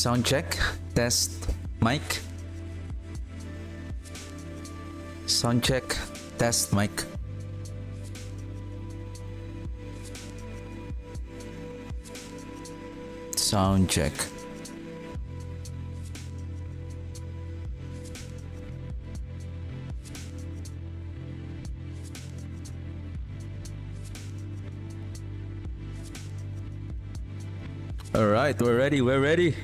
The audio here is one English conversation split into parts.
Sound check. Test. Mic. Sound check. Test. Mic. Sound check. All right, we're ready. We're ready.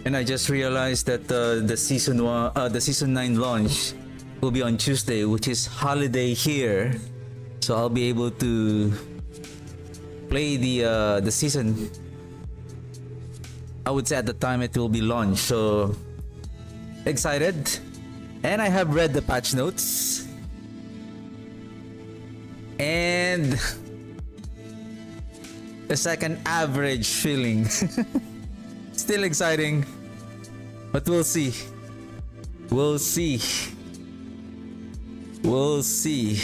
And I just realized that the season 9 launch will be on Tuesday, which is holiday here. So I'll be able to play the season. I would say at the time it will be launched. So excited, and I have read the patch notes, and it's like an average feeling. Still exciting, but we'll see. We'll see. We'll see.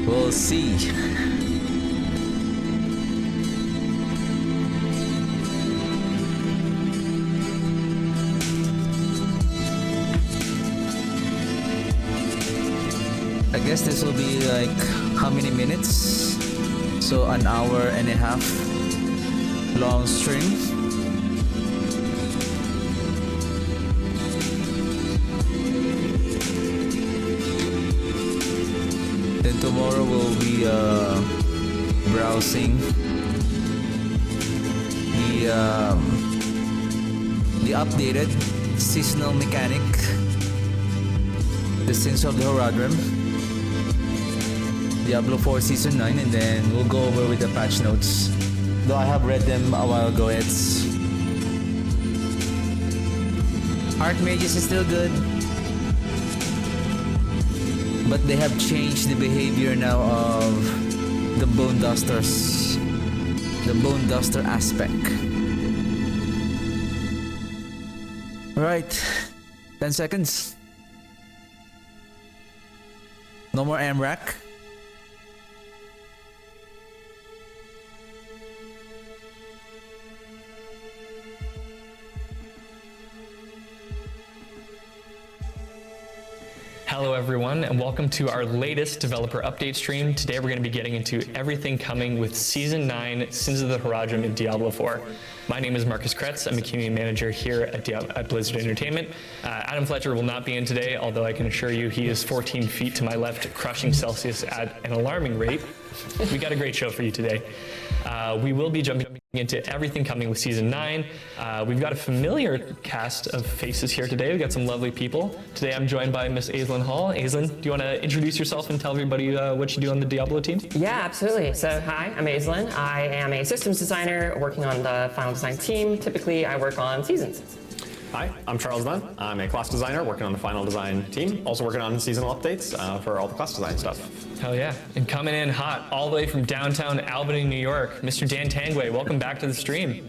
We'll see. I guess this will be like how many minutes? So an hour and a half long stream. Then tomorrow we'll be browsing the updated seasonal mechanic, the Sins of the Horadrim, Diablo 4 Season 9, and then we'll go over with the patch notes. Though I have read them a while ago, it's... Archmages is still good, but they have changed the behavior now of the Bone Dusters. The Bone Duster aspect. Alright, 10 seconds. No more AMRAC. Hello everyone, and welcome to our latest developer update stream. Today we're going to be getting into everything coming with Season 9, Sins of the Horadrim in Diablo 4. My name is Marcus Kretz. I'm a community manager here at Blizzard Entertainment. Adam Fletcher will not be in today, although I can assure you he is 14 feet to my left, crushing Celsius at an alarming rate. We got a great show for you today. We will be jumping into everything coming with Season 9. We've got a familiar cast of faces here today. We've got some lovely people. Today I'm joined by Miss Aislinn Hall. Aislinn, do you want to introduce yourself and tell everybody what you do on the Diablo team? Yeah, absolutely. So hi, I'm Aislinn. I am a systems designer working on the Final Design team. Typically I work on seasons. Hi, I'm Charles Dunn. I'm a class designer working on the Final Design team, also working on seasonal updates for all the class design stuff. Hell yeah. And coming in hot all the way from downtown Albany, New York, Mr. Dan Tangway, welcome back to the stream.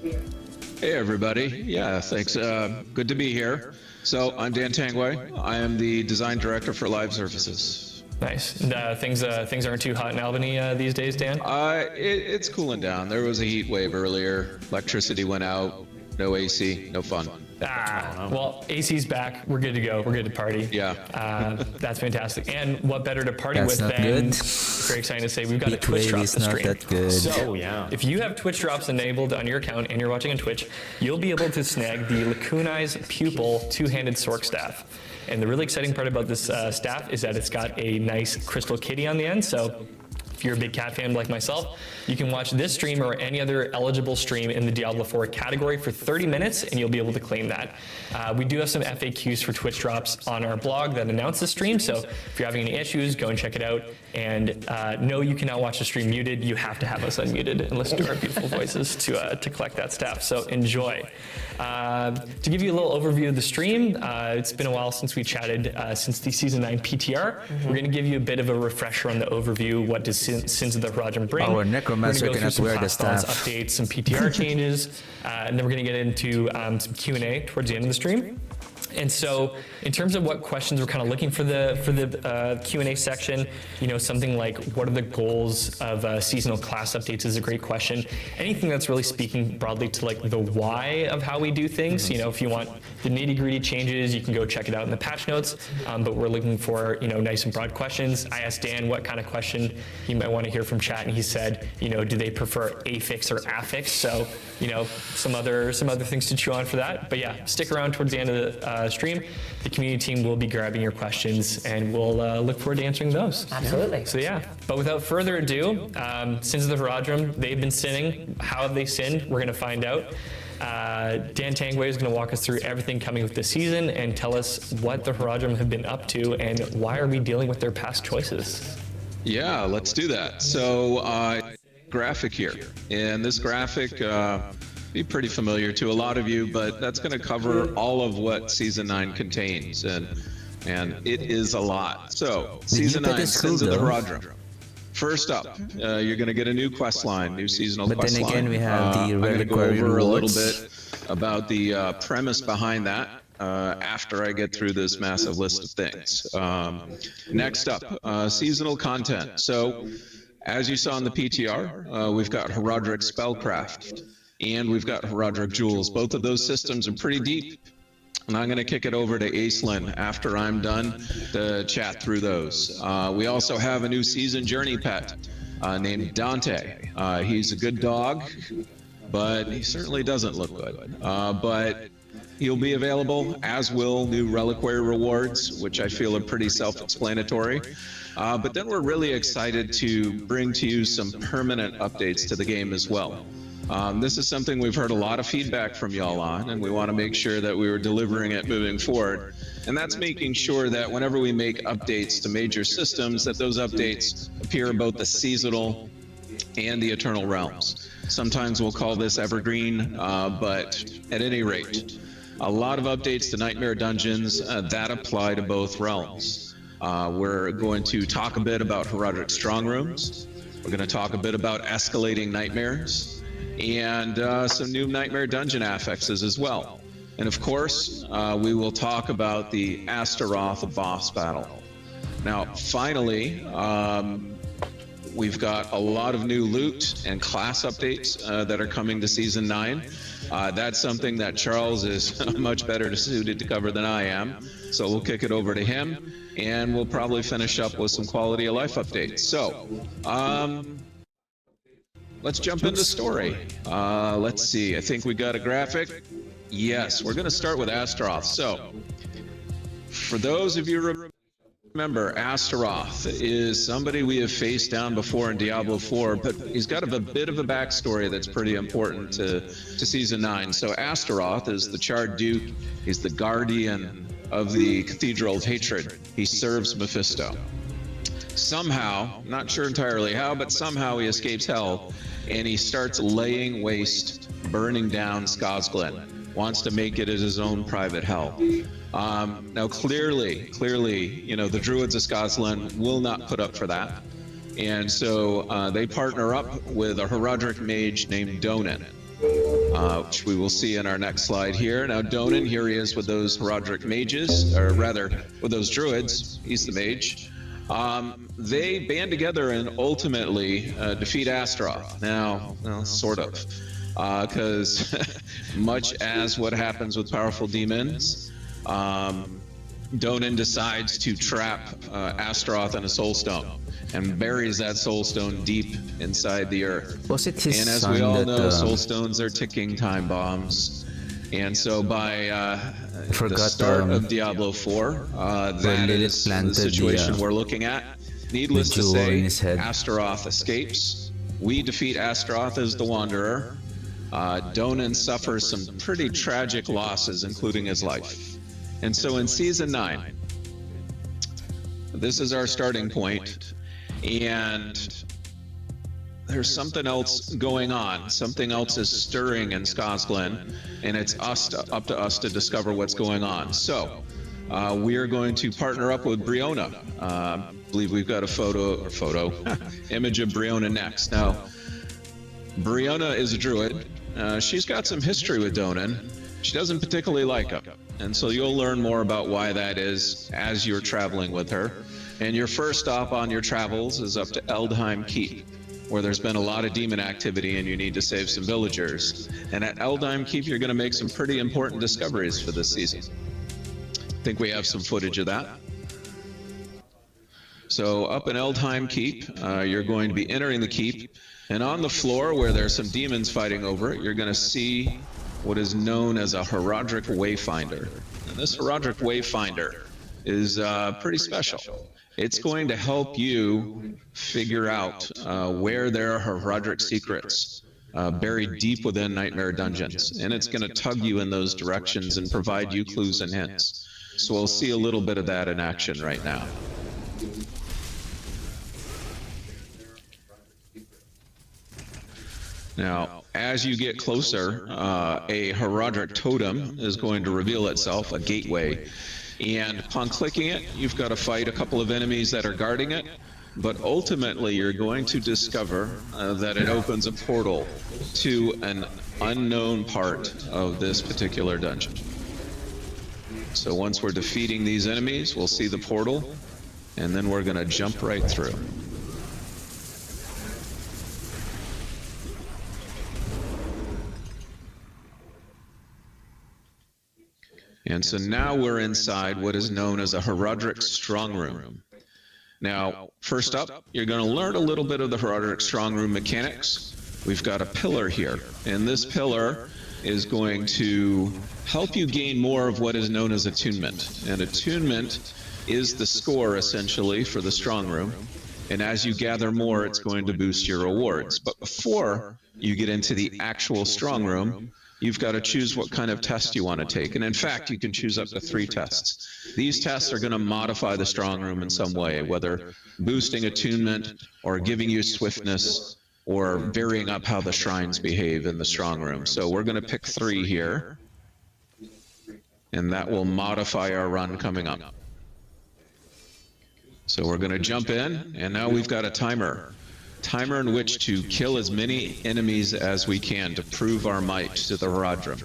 Hey everybody, yeah, thanks. Good to be here. So I'm Dan Tangway. I am the design director for Live Surfaces. Nice. And things aren't too hot in Albany these days, Dan? It's cooling down. There was a heat wave earlier. Electricity went out. No AC, no fun. Well, AC's back. We're good to go. We're good to party. Yeah. That's fantastic. And what better to party That's with not than, good. very exciting to say, we've got a Heat Twitch wave drop is to not stream. that good. So, yeah. if you have Twitch drops enabled on your account and you're watching on Twitch, you'll be able to snag the Lacunai's Pupil two-handed Sorc staff. And the really exciting part about this staff is that it's got a nice crystal kitty on the end. So if you're a big cat fan like myself, you can watch this stream or any other eligible stream in the Diablo 4 category for 30 minutes, and you'll be able to claim that. We do have some FAQs for Twitch drops on our blog that announce the stream, so if you're having any issues, go and check it out. And no, you cannot watch the stream muted. You have to have us unmuted and listen to our beautiful voices to collect that stuff. So enjoy. To give you a little overview of the stream, it's been a while since we chatted since the Season 9 PTR. We're going to give you a bit of a refresher on the overview. What does Sins of the Horadrim bring? Our necromancer cannot wear the staff. Updates, some PTR changes, and then we're going to get into some Q&A towards the end of the stream. And so, in terms of what questions we're kind of looking for the Q&A section, you know, something like what are the goals of seasonal class updates is a great question. Anything that's really speaking broadly to like the why of how we do things. You know, if you want the nitty-gritty changes, you can go check it out in the patch notes. But we're looking for, you know, nice and broad questions. I asked Dan what kind of question you might want to hear from chat, and he said, you know, do they prefer affix or affix? So, you know, some other things to chew on for that. But yeah, stick around towards the end of the stream. The community team will be grabbing your questions, and we'll look forward to answering those. Absolutely. So yeah, but without further ado, Sins of the Horadrim, they've been sinning. How have they sinned? We're going to find out. Dan Tangway is going to walk us through everything coming with this season and tell us what the Horadrim have been up to and why are we dealing with their past choices. Yeah, let's do that. So, graphic here, and this graphic be pretty familiar to a lot of you, but that's going to cover all of what Season 9 contains, and it is a lot. So, Season 9, Sins of the Horadrim. First up, you're going to get a new quest line, new seasonal quest line. But then again, we have the I'm going to go over reliquary a little rewards. bit about the premise behind that after I get through this massive list of things. Next up, seasonal content. So, as you saw in the PTR, we've got Horadric Spellcraft, and we've got Horadric Jewels. Both of those systems are pretty deep, and I'm going to kick it over to Aislinn after I'm done to chat through those. We also have a new season journey pet named Dante. He's a good dog, but he certainly doesn't look good. But he'll be available, as will new reliquary rewards, which I feel are pretty self-explanatory. But then we're really excited to bring to you some permanent updates to the game as well. This is something we've heard a lot of feedback from y'all on, and we want to make sure that we were delivering it moving forward. And that's making sure that whenever we make updates to major systems, that those updates appear in both the seasonal and the Eternal Realms. Sometimes we'll call this evergreen, but at any rate, a lot of updates to Nightmare Dungeons that apply to both realms. We're going to talk a bit about Horadric Strong Rooms. We're going to talk a bit about escalating nightmares, and some new Nightmare Dungeon affixes as well. And of course, we will talk about the Astaroth boss battle. Now, finally, we've got a lot of new loot and class updates that are coming to Season 9. That's something that Charles is much better suited to cover than I am. So we'll kick it over to him, and we'll probably finish up with some quality of life updates. So, let's jump into story. Let's see, I think we got a graphic. Yes, we're gonna start with Astaroth. So, for those of you remember, Astaroth is somebody we have faced down before in Diablo 4, but he's got a bit of a backstory that's pretty important to Season 9. So Astaroth is the Charred Duke. He's the guardian of the Cathedral of Hatred. He serves Mephisto. Somehow, not sure entirely how, but somehow he escapes hell, and he starts laying waste, burning down Skosglen. Wants to make it as his own private hell. Now, clearly, you know, the Druids of Skosglen will not put up for that. And so they partner up with a Horadric mage named Donan, which we will see in our next slide here. Now, Donan, here he is with those Horadric mages, or rather, with those Druids. He's the mage. They band together and ultimately defeat Astaroth. Now, well, sort of. Because much as what happens with powerful demons, Donan decides to trap Astaroth in a soul stone and buries that soul stone deep inside the earth. Was it his And as son we all that, know, soul stones are ticking time bombs. And so by the forgot, start of Diablo 4, that Lilith is the planted situation the, we're looking at. Needless to jewel say, in his head. Astaroth escapes. We defeat Astaroth as the Wanderer. Donan suffers some pretty tragic losses, including his life. And so in Season 9, this is our starting point, and there's something else going on. Something else is stirring in Skosglen, and it's up to us to discover what's going on. So, we are going to partner up with Briona. I believe we've got a image of Briona next. Now, Briona is a druid. She's got some history with Donan. She doesn't particularly like him, and so you'll learn more about why that is as you're traveling with her. And your first stop on your travels is up to Eldheim Keep, where there's been a lot of demon activity and you need to save some villagers. And at Eldheim Keep, you're going to make some pretty important discoveries for this season. I think we have some footage of that. So up in Eldheim Keep, you're going to be entering the keep, and on the floor where there's some demons fighting over it, you're going to see what is known as a Horadric Wayfinder. And this Horadric Wayfinder is pretty special. It's going to help you figure out where there are Horadric secrets buried deep within Nightmare Dungeons, and it's going to tug you in those directions and provide you clues and hints. So we'll see a little bit of that in action right now. Now, as you get closer, a Horadric totem is going to reveal itself, a gateway. And upon clicking it, you've got to fight a couple of enemies that are guarding it, but ultimately you're going to discover that it opens a portal to an unknown part of this particular dungeon. So once we're defeating these enemies, we'll see the portal, and then we're going to jump right through. And so now we're inside what is known as a Horadric Strong Room. Now, first up, you're going to learn a little bit of the Horadric Strong Room mechanics. We've got a pillar here, and this pillar is going to help you gain more of what is known as attunement. And attunement is the score, essentially, for the Strong Room. And as you gather more, it's going to boost your rewards. But before you get into the actual Strong Room, you've got to choose what kind of test you want to take. And in fact, you can choose up to 3 tests. These tests are going to modify the Strong Room in some way, whether boosting attunement or giving you swiftness or varying up how the shrines behave in the Strong Room. So we're going to pick 3 here, and that will modify our run coming up. So we're going to jump in, and now we've got a timer in which to kill as many enemies as we can to prove our might to the Horadrim.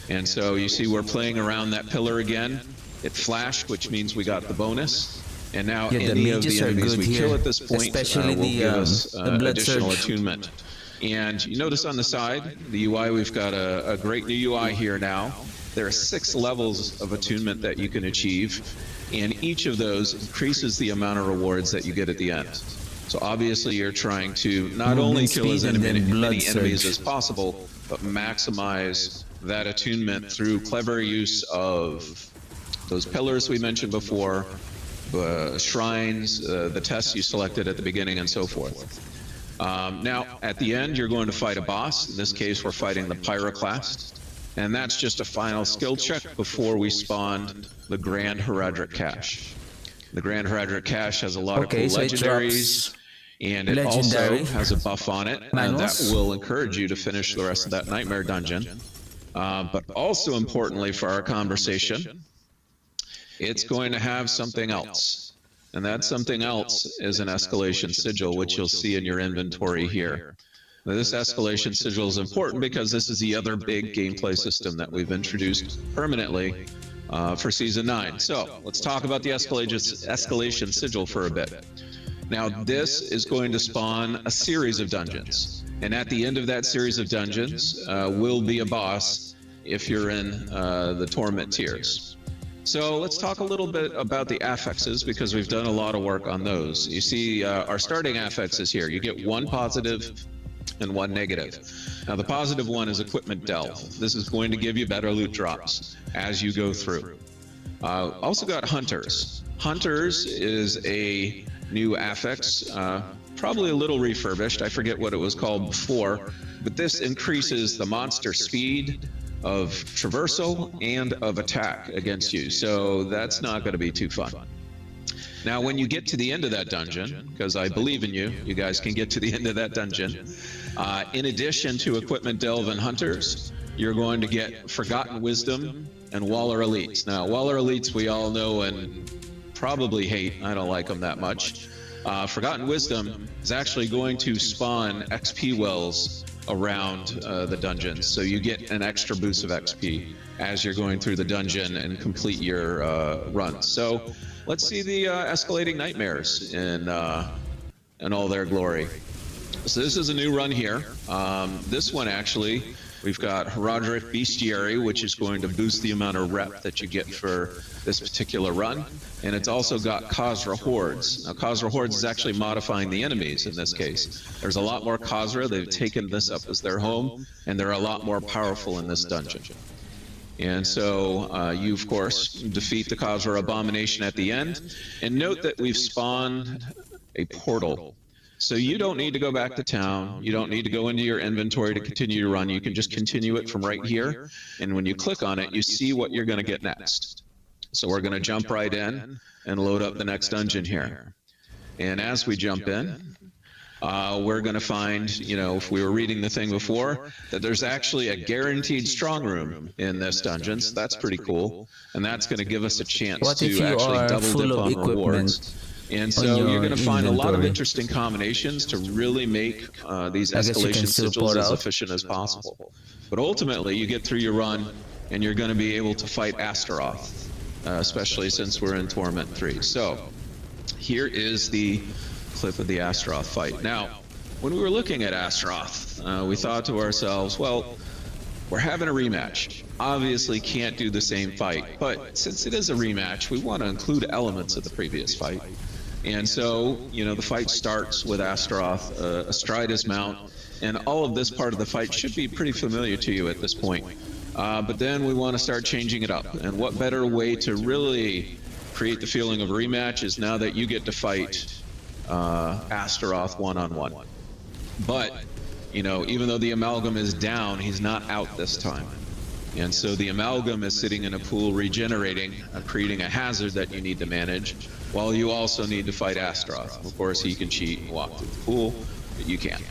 And so you see we're playing around that pillar again. It flashed, which means we got the bonus. And now any of the enemies we kill at this point will give us additional attunement. And you notice on the side, the UI, we've got a great new UI here now. There are 6 levels of attunement that you can achieve, and each of those increases the amount of rewards that you get at the end. So obviously you're trying to not only kill as many enemies as possible, but maximize that attunement through clever use of those pillars we mentioned before, shrines, the tests you selected at the beginning, and so forth. Now, at the end, you're going to fight a boss. In this case, we're fighting the Pyroclast. And that's just a final skill check before we spawn the Grand Horadric Cache. The Grand Horadric Cache has a lot of cool legendaries. And it also has a buff on it that will encourage you to finish the rest of that Nightmare Dungeon. But also importantly for our conversation, it's going to have something else. And that something else is an Escalation Sigil, which you'll see in your inventory here. Now, this Escalation Sigil is important because this is the other big gameplay system that we've introduced permanently for Season 9. So let's talk about the Escalation Sigil for a bit. Now, this is going to spawn a series of dungeons. And at the end of that series of dungeons will be a boss if you're in the Torment tiers. So let's talk a little bit about the affixes, because we've done a lot of work on those. You see our starting affixes here. You get 1 positive and 1 negative. Now, the positive one is Equipment Delve. This is going to give you better loot drops as you go through. Also got Hunters. Hunters is a new affix, probably a little refurbished. I forget what it was called before, but this increases the monster speed of traversal and of attack against you. So that's not going to be too fun. Now, when you get to the end of that dungeon, because I believe in you, you guys can get to the end of that dungeon. In addition to Equipment Delve and Hunters, you're going to get Forgotten Wisdom and Waller Elites. Now, Waller Elites we all know and probably hate. I don't like them that much. Forgotten Wisdom is actually going to spawn XP wells around the dungeons, so you get an extra boost of XP as you're going through the dungeon and complete your run. So let's see the escalating nightmares in all their glory. So this is a new run here. This one actually, we've got Horadric Bestiary, which is going to boost the amount of rep that you get for this particular run. And it's also got Khazra Hordes. Now, Khazra Hordes is actually modifying the enemies in this case. There's a lot more Khazra. They've taken this up as their home, and they're a lot more powerful in this dungeon. And so you, of course, defeat the Khazra Abomination at the end. And note that we've spawned a portal. So you don't need to go back to town. You don't need to go into your inventory to continue to run. You can just continue it from right here. And when you click on it, you see what you're going to get next. So we're going to jump right in and load up the next dungeon here. And as we jump in, we're going to find, you know, if we were reading the thing before, that there's actually a guaranteed strong room in this dungeon. So that's pretty cool. And that's going to give us a chance What if to you actually are double full dip of on equipment rewards. And so on you're going to find a lot of inventory? interesting combinations to really make these I guess you can escalation still sigils port as out. efficient as possible. But ultimately, you get through your run, and you're going to be able to fight Astaroth, especially since we're in Torment 3. So here is the clip of the Astaroth fight. Now, when we were looking at Astaroth, we thought to ourselves, well, we're having a rematch. Obviously can't do the same fight, but since it is a rematch, we want to include elements of the previous fight. And so, you know, the fight starts with Astaroth astride his mount, and all of this part of the fight should be pretty familiar to you at this point. But then we want to start changing it up, and what better way to really create the feeling of a rematch is now that you get to fight Astaroth one-on-one. But, you know, even though the Amalgam is down, he's not out this time. And so the Amalgam is sitting in a pool regenerating, creating a hazard that you need to manage, while you also need to fight Astaroth. Of course, he can cheat and walk through the pool, but you can't.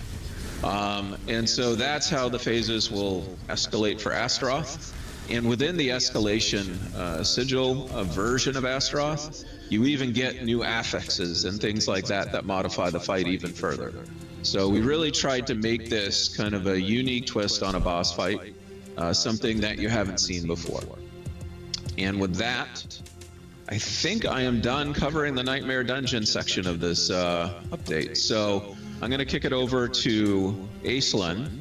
And so that's how the phases will escalate for Astaroth. And within the escalation sigil version of Astaroth, you even get new affixes and things like that that modify the fight even further. So we really tried to make this kind of a unique twist on a boss fight, something that you haven't seen before. And with that, I think I am done covering the Nightmare Dungeon section of this update. So I'm going to kick it over to Aislinn,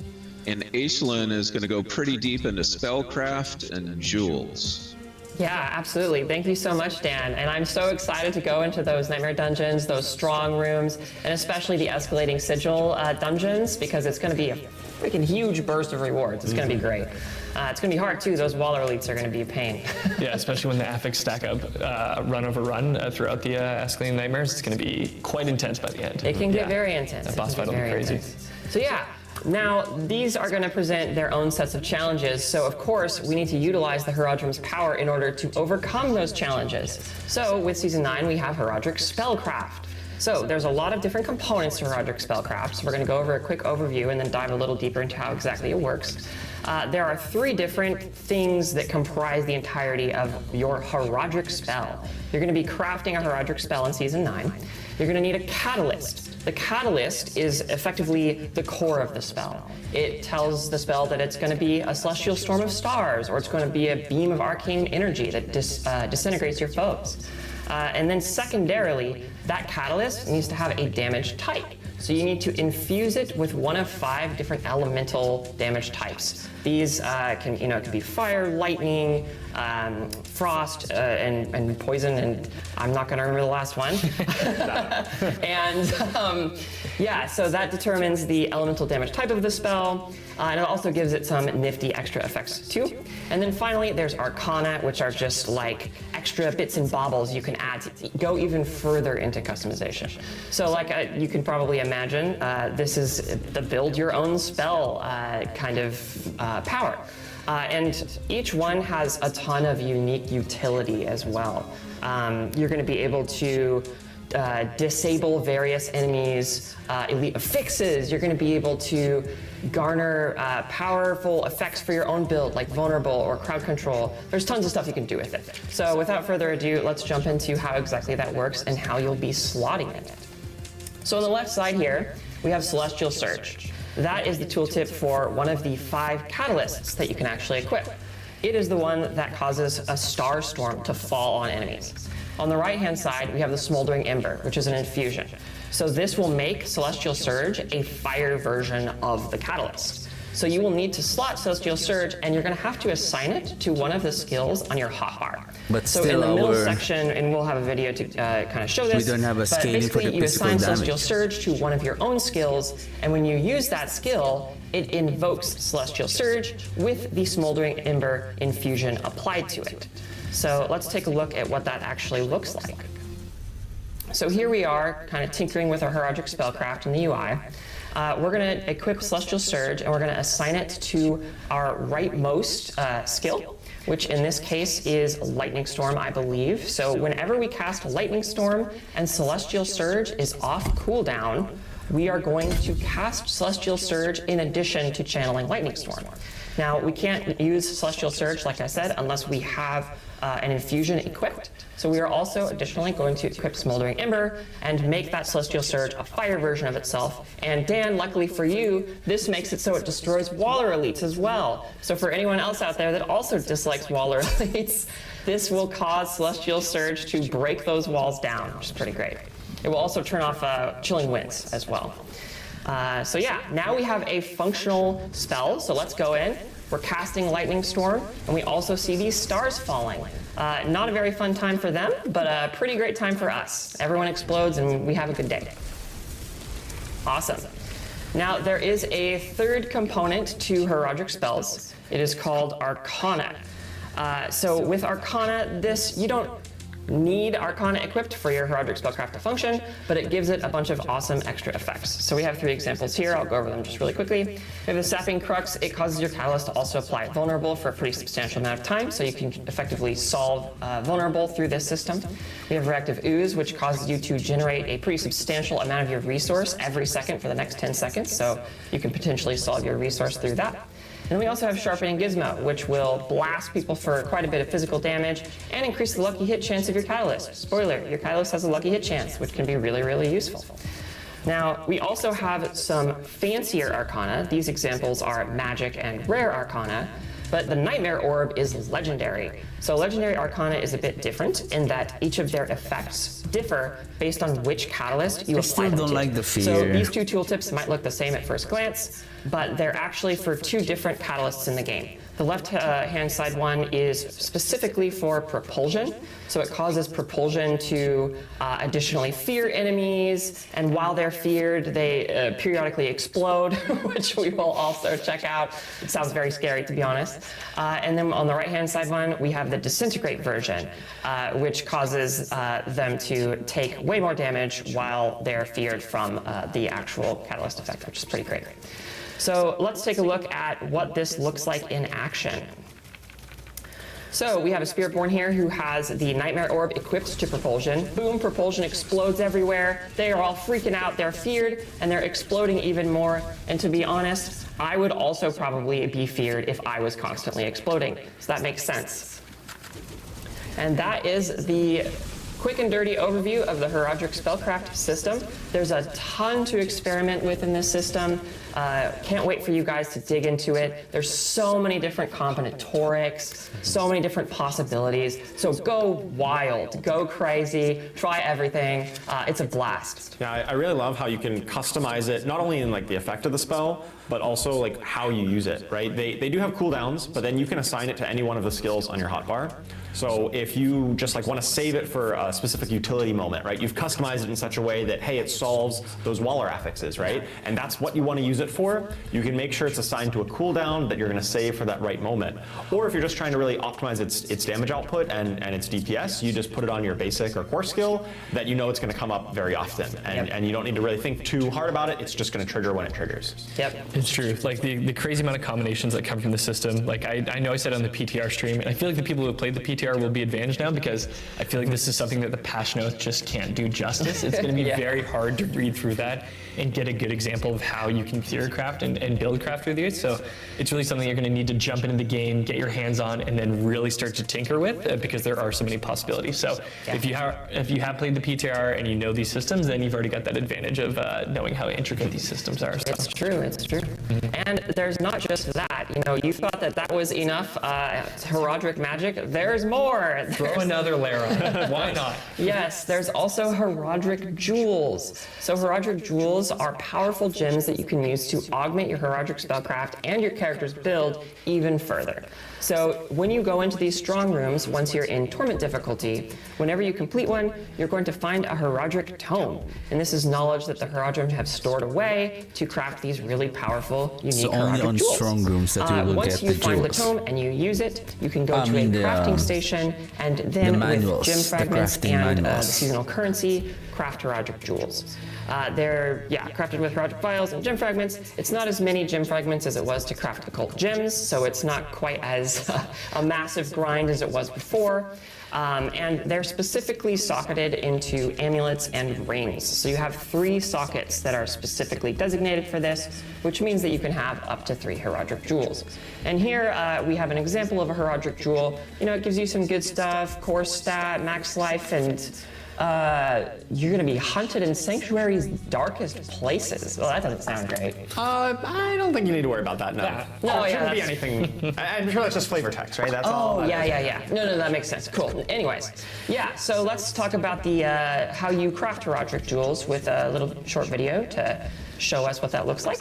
and Aislinn is going to go pretty deep into spellcraft and jewels. Yeah, absolutely. Thank you so much, Dan. And I'm so excited to go into those Nightmare Dungeons, those strong rooms, and especially the escalating sigil dungeons, because it's going to be a freaking huge burst of rewards. It's going to be great. It's going to be hard, too. Those Waller Elites are going to be a pain. Yeah, especially when the affix stack up run over run throughout the escalating nightmares. It's going to be quite intense by the end. It can get very intense. That boss fight will be crazy. So yeah, now these are going to present their own sets of challenges. So of course, we need to utilize the Horadrim's power in order to overcome those challenges. So with Season 9, we have Horadric Spellcraft. So there's a lot of different components to Horadric Spellcraft. So we're going to go over a quick overview and then dive a little deeper into how exactly it works. There are 3 different things that comprise the entirety of your Horadric spell. You're going to be crafting a Horadric spell in Season 9. You're going to need a catalyst. The catalyst is effectively the core of the spell. It tells the spell that it's going to be a celestial storm of stars, or it's going to be a beam of arcane energy that disintegrates your foes. And then secondarily, that catalyst needs to have a damage type. So you need to infuse it with one of 5 different elemental damage types. These can be fire, lightning, frost, and poison, and I'm not going to remember the last one. And yeah, so that determines the elemental damage type of the spell, and it also gives it some nifty extra effects too. And then finally, there's Arcana, which are just like extra extra bits and baubles you can add to go even further into customization. So like you can probably imagine, this is the build your own spell kind of power. And each one has a ton of unique utility as well. You're going to be able to disable various enemies' elite affixes. You're going to be able to garner powerful effects for your own build, like vulnerable or crowd control. There's tons of stuff you can do with it. So without further ado, let's jump into how exactly that works and how you'll be slotting it. So on the left side here, we have Celestial Surge. That is the tooltip for one of the 5 catalysts that you can actually equip. It is the one that causes a star storm to fall on enemies. On the right-hand side, we have the Smoldering Ember, which is an infusion. So this will make Celestial Surge a fire version of the catalyst. So you will need to slot Celestial Surge, and you're going to have to assign it to one of the skills on your hotbar. But so still in the middle section, and we'll have a video to kind of show this. We don't have a but scaling for basically the you physical assign damage. Celestial Surge to one of your own skills, and when you use that skill, it invokes Celestial Surge with the Smoldering Ember infusion applied to it. So let's take a look at what that actually looks like. So here we are, kind of tinkering with our Horadric Spellcraft in the UI. We're going to equip Celestial Surge, and we're going to assign it to our rightmost skill, which in this case is Lightning Storm, I believe. So whenever we cast Lightning Storm and Celestial Surge is off cooldown, we are going to cast Celestial Surge in addition to channeling Lightning Storm. Now, we can't use Celestial Surge, like I said, unless we have an infusion equipped. So we are also additionally going to equip Smoldering Ember and make that Celestial Surge a fire version of itself. And Dan, luckily for you, this makes it so it destroys Waller elites as well. So for anyone else out there that also dislikes Waller elites, this will cause Celestial Surge to break those walls down, which is pretty great. It will also turn off Chilling Winds as well. So yeah, now we have a functional spell. So let's go in. We're casting Lightning Storm, and we also see these stars falling. Not a very fun time for them, but a pretty great time for us. Everyone explodes, and we have a good day. Awesome. Now, there is a third component to Horadric spells. It is called Arcana. So with Arcana, you don't need Arcana equipped for your Horadric Spellcraft to function, but it gives it a bunch of awesome extra effects. So we have 3 examples here. I'll go over them just really quickly. We have the Sapping Crux. It causes your catalyst to also apply Vulnerable for a pretty substantial amount of time, so you can effectively solve Vulnerable through this system. We have Reactive Ooze, which causes you to generate a pretty substantial amount of your resource every second for the next 10 seconds, so you can potentially solve your resource through that. And we also have Sharpening Gizmo, which will blast people for quite a bit of physical damage and increase the lucky hit chance of your catalyst. Spoiler, your catalyst has a lucky hit chance, which can be really, really useful. Now, we also have some fancier Arcana. These examples are Magic and Rare Arcana, but the Nightmare Orb is legendary. So Legendary Arcana is a bit different in that each of their effects differ based on which catalyst you apply them to. I still don't like the fear. So these 2 tooltips might look the same at first glance, but they're actually for 2 different catalysts in the game. The left-hand side one is specifically for propulsion. So it causes propulsion to additionally fear enemies, and while they're feared, they periodically explode, which we will also check out. It sounds very scary, to be honest. And then on the right-hand side one, we have the Disintegrate version, which causes them to take way more damage while they're feared from the actual catalyst effect, which is pretty great. So let's take a look at what this looks like in action. So we have a Spiritborn here who has the Nightmare Orb equipped to Propulsion. Boom, Propulsion explodes everywhere. They are all freaking out, they're feared, and they're exploding even more. And to be honest, I would also probably be feared if I was constantly exploding. So that makes sense. And that is the quick and dirty overview of the Horadric Spellcraft system. There's a ton to experiment with in this system. Can't wait for you guys to dig into it. There's so many different combinatorics, so many different possibilities. So go wild, go crazy, try everything. It's a blast. Yeah, I really love how you can customize it, not only in like the effect of the spell, but also like how you use it, right? They do have cooldowns, but then you can assign it to any one of the skills on your hotbar. So if you just like want to save it for a specific utility moment, right? You've customized it in such a way that, hey, it solves those Waller affixes, right? And that's what you want to use it it for, you can make sure it's assigned to a cooldown that you're going to save for that right moment. Or if you're just trying to really optimize its damage output and its DPS, you just put it on your basic or core skill that you know it's going to come up very often. And you don't need to really think too hard about it. It's just going to trigger when it triggers. Yep. It's true. Like the crazy amount of combinations that come from the system. Like I know I said on the PTR stream, and I feel like the people who have played the PTR will be advantaged now because I feel like this is something that the patch notes just can't do justice. It's going to be very hard to read through that and get a good example of how you can theory craft and build craft with these. So it's really something you're going to need to jump into the game, get your hands on, and then really start to tinker with because there are so many possibilities. So if you have played the PTR and you know these systems, then you've already got that advantage of knowing how intricate these systems are. So. It's true, it's true. And there's not just that. You know, you thought that was enough Herodric magic. There's more. Throw another layer on it. Why not? Yes, there's also Herodric Jewels. So Herodric Jewels are powerful gems that you can use to augment your Herodric spellcraft and your character's build even further. So when you go into these strong rooms, once you're in Torment difficulty, whenever you complete one, you're going to find a Herodric Tome. And this is knowledge that the Herodrim have stored away to craft these really powerful, unique So only Herodric on jewels. strong rooms that you will Once get you the find the jewels. tome and you use it, you can go to mean a the, crafting station and then with manuals, gem the fragments crafting and the manuals. seasonal currency, craft Herodric jewels. They're crafted with Herodric vials and gem fragments. It's not as many gem fragments as it was to craft occult gems, so it's not quite as a massive grind as it was before. And they're specifically socketed into amulets and rings. So you have 3 sockets that are specifically designated for this, which means that you can have up to 3 Herodric jewels. And here we have an example of a Herodric jewel. You know, it gives you some good stuff, core stat, max life, and you're going to be hunted in Sanctuary's darkest places. Well, that doesn't sound great. I don't think you need to worry about that, no. No, it yeah, shouldn't be that's- anything. I'm sure that's just flavor text, right? That's all. Oh, yeah. No, that makes sense. Cool. Anyways, so let's talk about the how you craft Herodric jewels with a little short video to show us what that looks like.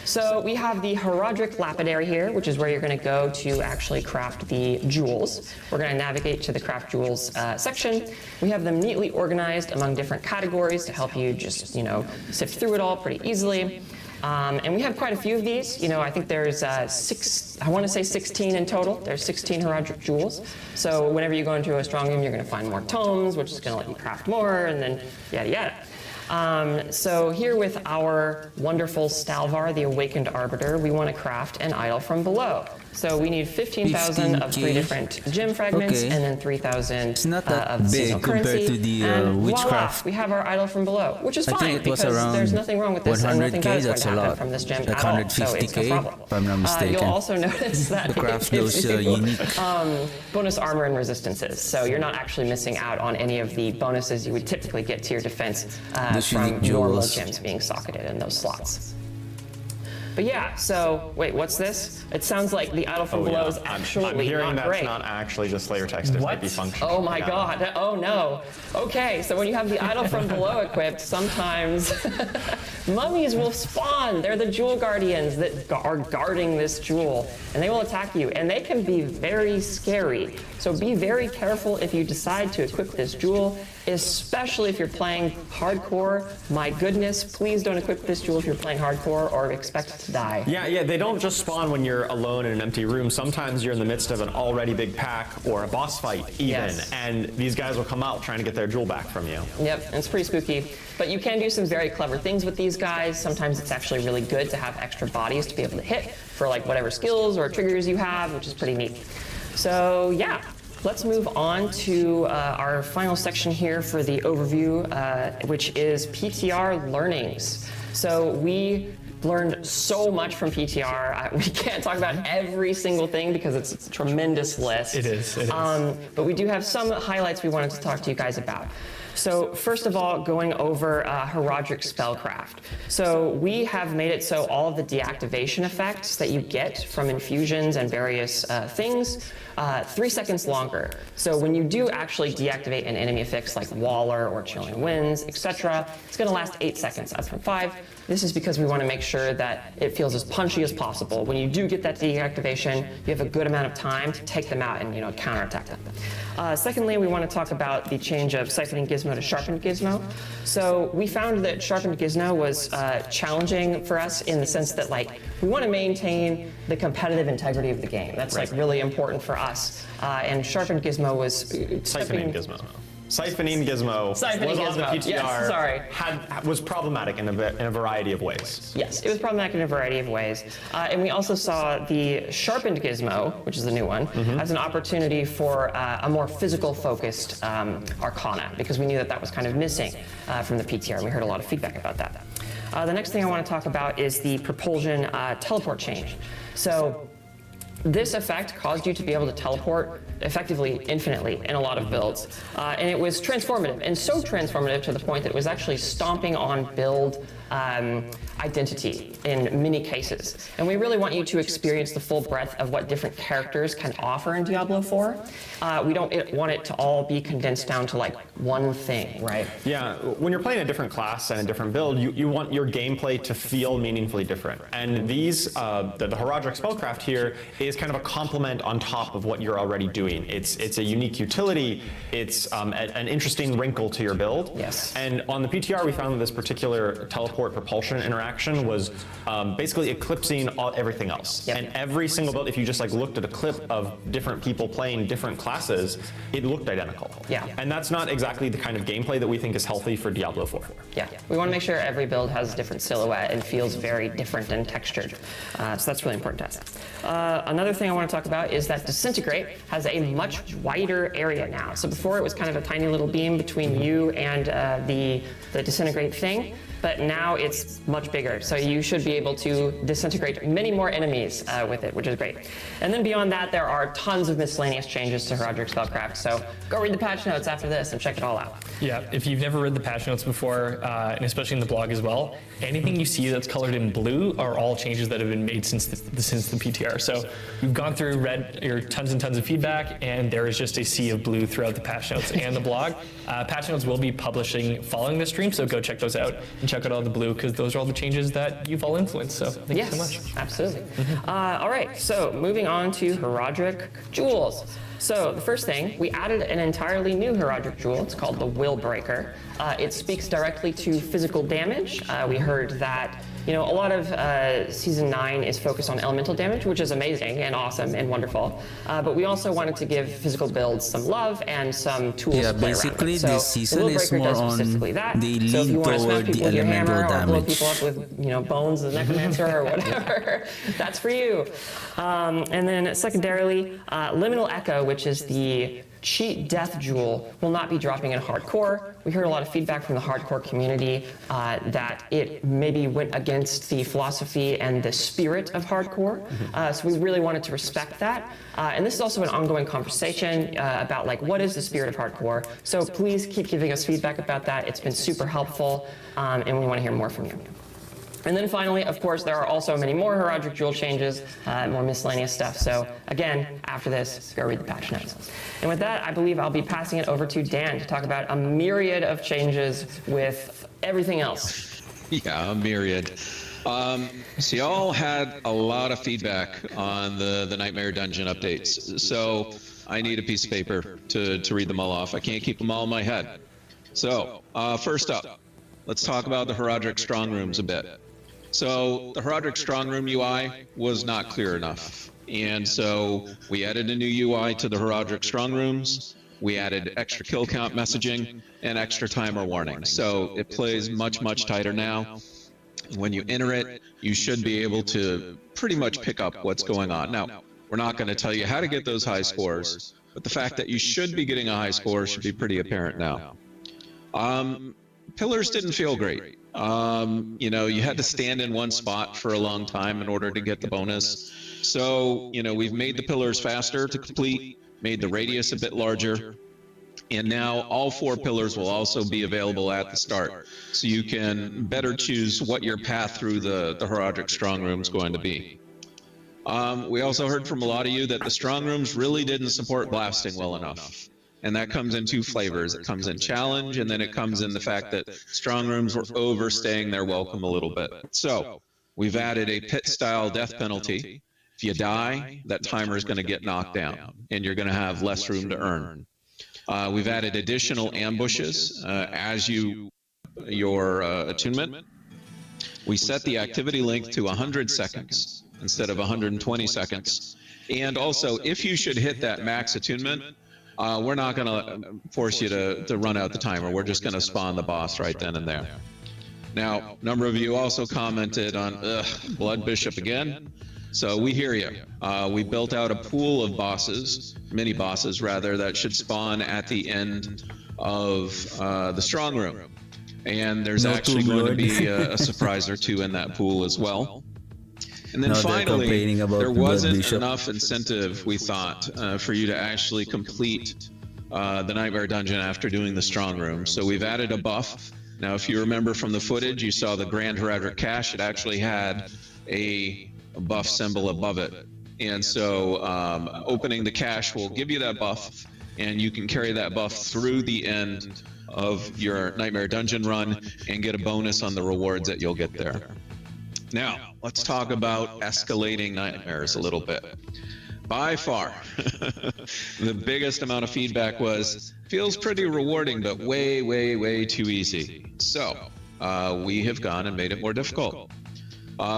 So we have the Herodric Lapidary here, which is where you're going to go to actually craft the jewels. We're going to navigate to the craft jewels section. We have them neatly organized among different categories to help you just, sift through it all pretty easily. And we have quite a few of these. I think there's 16 in total. There's 16 Herodric jewels. So whenever you go into a strong room, you're going to find more tomes, which is going to let you craft more, and then yada yada. So here with our wonderful Stalvar, the Awakened Arbiter, we want to craft an idol from below. So we need 15,000 of 3 15K. different gem fragments, Okay. and then 3,000 It's not that of seasonal big compared currency. to the, and witchcraft. voila, we have our idol from below, which is I fine think it was because around there's nothing wrong with this, and nothing 100K, bad is going that's to a happen lot. from this gem Like at all. So it's no 150K, problem. if I'm not mistaken. You'll also notice that To craft it gives those you, unique. bonus armor and resistances. So you're not actually missing out on any of the bonuses you would typically get to your defense Those from unique normal jewels. gems being socketed in those slots. But yeah, so wait, what's this? It sounds like the idol from below is actually I'm hearing not that's great. not actually just flavor text. It might be functional. Oh my Yeah. god, oh no. Okay, so when you have the idol from below equipped, sometimes mummies will spawn. They're the jewel guardians that are guarding this jewel, and they will attack you, and they can be very scary. So be very careful if you decide to equip this jewel, especially if you're playing hardcore. My goodness, please don't equip this jewel if you're playing hardcore or expect to die. Yeah, they don't just spawn when you're alone in an empty room. Sometimes you're in the midst of an already big pack or a boss fight even, Yes. and these guys will come out trying to get their jewel back from you. Yep, it's pretty spooky. But you can do some very clever things with these guys. Sometimes it's actually really good to have extra bodies to be able to hit for like whatever skills or triggers you have, which is pretty neat. So yeah, let's move on to our final section here for the overview, which is PTR learnings. So we learned so much from PTR. We can't talk about every single thing because it's a tremendous list. It is. But we do have some highlights we wanted to talk to you guys about. So first of all, going over Herodric Spellcraft. So we have made it so all of the deactivation effects that you get from infusions and various things, 3 seconds longer. So when you do actually deactivate an enemy affix like Waller or Chilling Winds, etc., it's going to last 8 seconds up from 5. This is because we want to make sure that it feels as punchy as possible. When you do get that deactivation, you have a good amount of time to take them out and counterattack them. Secondly, we want to talk about the change of Siphoning Gizmo Gizmo to Sharpened Gizmo. So we found that Sharpened Gizmo was challenging for us in the sense that like we want to maintain the competitive integrity of the game. That's like really important for us. And Sharpened Gizmo was Siphoning Gizmo. Siphoning Gizmo was on the Gizmo. PTR. Yes, sorry. Was problematic in a variety of ways. Yes, it was problematic in a variety of ways. And we also saw the Sharpened Gizmo, which is the new one, as an opportunity for a more physical-focused Arcana, because we knew that that was kind of missing from the PTR, and we heard a lot of feedback about that. The next thing I want to talk about is the Propulsion teleport change. So this effect caused you to be able to teleport effectively infinitely in a lot of builds. And it was transformative, and so transformative to the point that it was actually stomping on build identity in many cases. And we really want you to experience the full breadth of what different characters can offer in Diablo 4. We don't want it to all be condensed down to like one thing, right? Yeah, when you're playing a different class and a different build, you want your gameplay to feel meaningfully different. And these, the Horadric Spellcraft here is kind of a complement on top of what you're already doing. It's a unique utility. It's an interesting wrinkle to your build. Yes. And on the PTR, we found that this particular teleport propulsion interaction was basically eclipsing everything else. Yep. And every single build, if you just like looked at a clip of different people playing different classes, it looked identical. Yeah. And that's not exactly the kind of gameplay that we think is healthy for Diablo 4. Yeah, we want to make sure every build has a different silhouette and feels very different and textured. So that's really important to us. Another thing I want to talk about is that Disintegrate has a much wider area now. So before it was kind of a tiny little beam between you and the Disintegrate thing, but now it's much bigger. So you should be able to disintegrate many more enemies with it, which is great. And then beyond that, there are tons of miscellaneous changes to Horadric Spellcraft. So go read the patch notes after this and check it all out. Yeah, if you've never read the patch notes before, and especially in the blog as well, anything you see that's colored in blue are all changes that have been made since the PTR. So we've gone through, read your tons and tons of feedback, and there is just a sea of blue throughout the patch notes and the blog. Patch notes will be publishing following the stream, so go check those out and check out all the blue, because those are all the changes that you've all influenced. So thank you so much. Absolutely. All right, so moving on to Horadric Jewels. So the first thing, we added an entirely new Horadric Jewel. It's called the Will Breaker. It speaks directly to physical damage. We heard that a lot of Season 9 is focused on elemental damage, which is amazing and awesome and wonderful. But we also wanted to give physical builds some love and some tools to play basically around with. this season is more on the So if you lean want to smash toward people the with your elemental hammer or blow damage. people up with bones of the necromancer or whatever, that's for you. And then secondarily, Liminal Echo, which is the cheat death jewel, will not be dropping in hardcore. We heard a lot of feedback from the hardcore community that it maybe went against the philosophy and the spirit of hardcore. So we really wanted to respect that. And this is also an ongoing conversation about like what is the spirit of hardcore. So please keep giving us feedback about that. It's been super helpful, and we want to hear more from you. And then finally, of course, there are also many more Horadric Jewel changes, more miscellaneous stuff. So again, after this, go read the patch notes. And with that, I believe I'll be passing it over to Dan to talk about a myriad of changes with everything else. Yeah, a myriad. So y'all had a lot of feedback on the Nightmare Dungeon updates. So I need a piece of paper to read them all off. I can't keep them all in my head. So first up, let's talk about the Horadric Strong Rooms a bit. So the Horadric Strong Room UI was not clear enough. And so we added a new UI to the Horadric Strong Rooms. We added extra kill count messaging and extra timer warning. So it plays much, much tighter now. When you enter it, you should be able to pretty much pick up what's going on. Now, we're not going to tell you how to get those high scores, but the fact that you should be getting a high score should be pretty apparent now. Pillars didn't feel great. You had to stand in one spot for a long time in order to get the bonus. So, we've made the pillars faster to complete, made the radius a bit larger, and now all 4 pillars will also be available at the start. So you can better choose what your path through the Horadric Strong Room is going to be. We also heard from a lot of you that the Strong Rooms really didn't support blasting well enough. And that comes in 2 flavors. It comes in challenge, and then it comes in the fact that Strong Rooms were overstaying their welcome a little bit. So we've added a pit-style death penalty. If you die, that timer is going to get knocked down, and you're going to have less room to earn. We've added additional ambushes as your attunement. We set the activity length to 100 seconds instead of 120 seconds. And also, if you should hit that max attunement, we're not going to force you to run out the timer. We're just going to spawn the boss right then and there. Now, a number of you also commented on Blood Bishop again. So we hear you. We built out a pool of bosses, mini bosses rather, that should spawn at the end of the strong room. And there's actually going to be a surprise or two in that pool as well. And then finally, there wasn't enough incentive, we thought, for you to actually complete the Nightmare Dungeon after doing the strong room. So we've added a buff. Now, if you remember from the footage, you saw the Grand Heraldric Cache. It actually had a buff symbol above it. And so opening the cache will give you that buff, and you can carry that buff through the end of your Nightmare Dungeon run and get a bonus on the rewards that you'll get there. Now, let's talk about escalating nightmares a little bit. By far, the biggest amount of feedback was, feels pretty rewarding, but way, way, way too easy. So, we have gone and made it more difficult.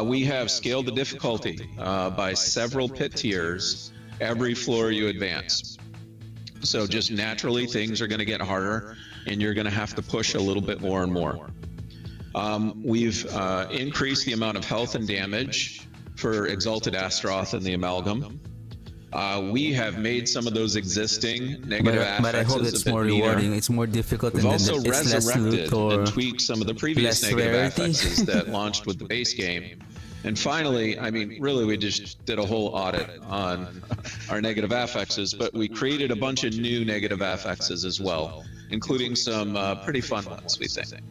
We have scaled the difficulty by several pit tiers every floor you advance. So just naturally, things are going to get harder, and you're going to have to push a little bit more and more. We've increased the amount of health and damage for Exalted Astaroth and the Amalgam. We have made some of those existing negative affixes but I hope it's more rewarding. It's more difficult, We've and also then it's less resurrected loot or and tweaked some of the previous less negative rarity. affixes that launched with the base game. And finally, I mean, really, we just did a whole audit on our negative affixes, but we created a bunch of new negative affixes as well, including some pretty fun ones, we think.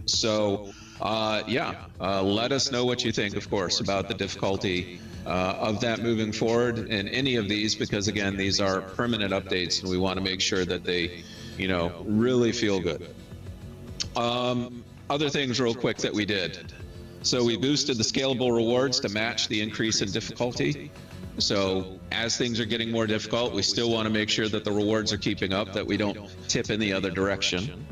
So, let us know what you think, of course, about the difficulty of that moving forward in any of these, because again, these are permanent updates, and we want to make sure that they, really feel good. Other things real quick that we did. So we boosted the scalable rewards to match the increase in difficulty. So as things are getting more difficult, we still want to make sure that the rewards are keeping up, that we don't tip in the other direction.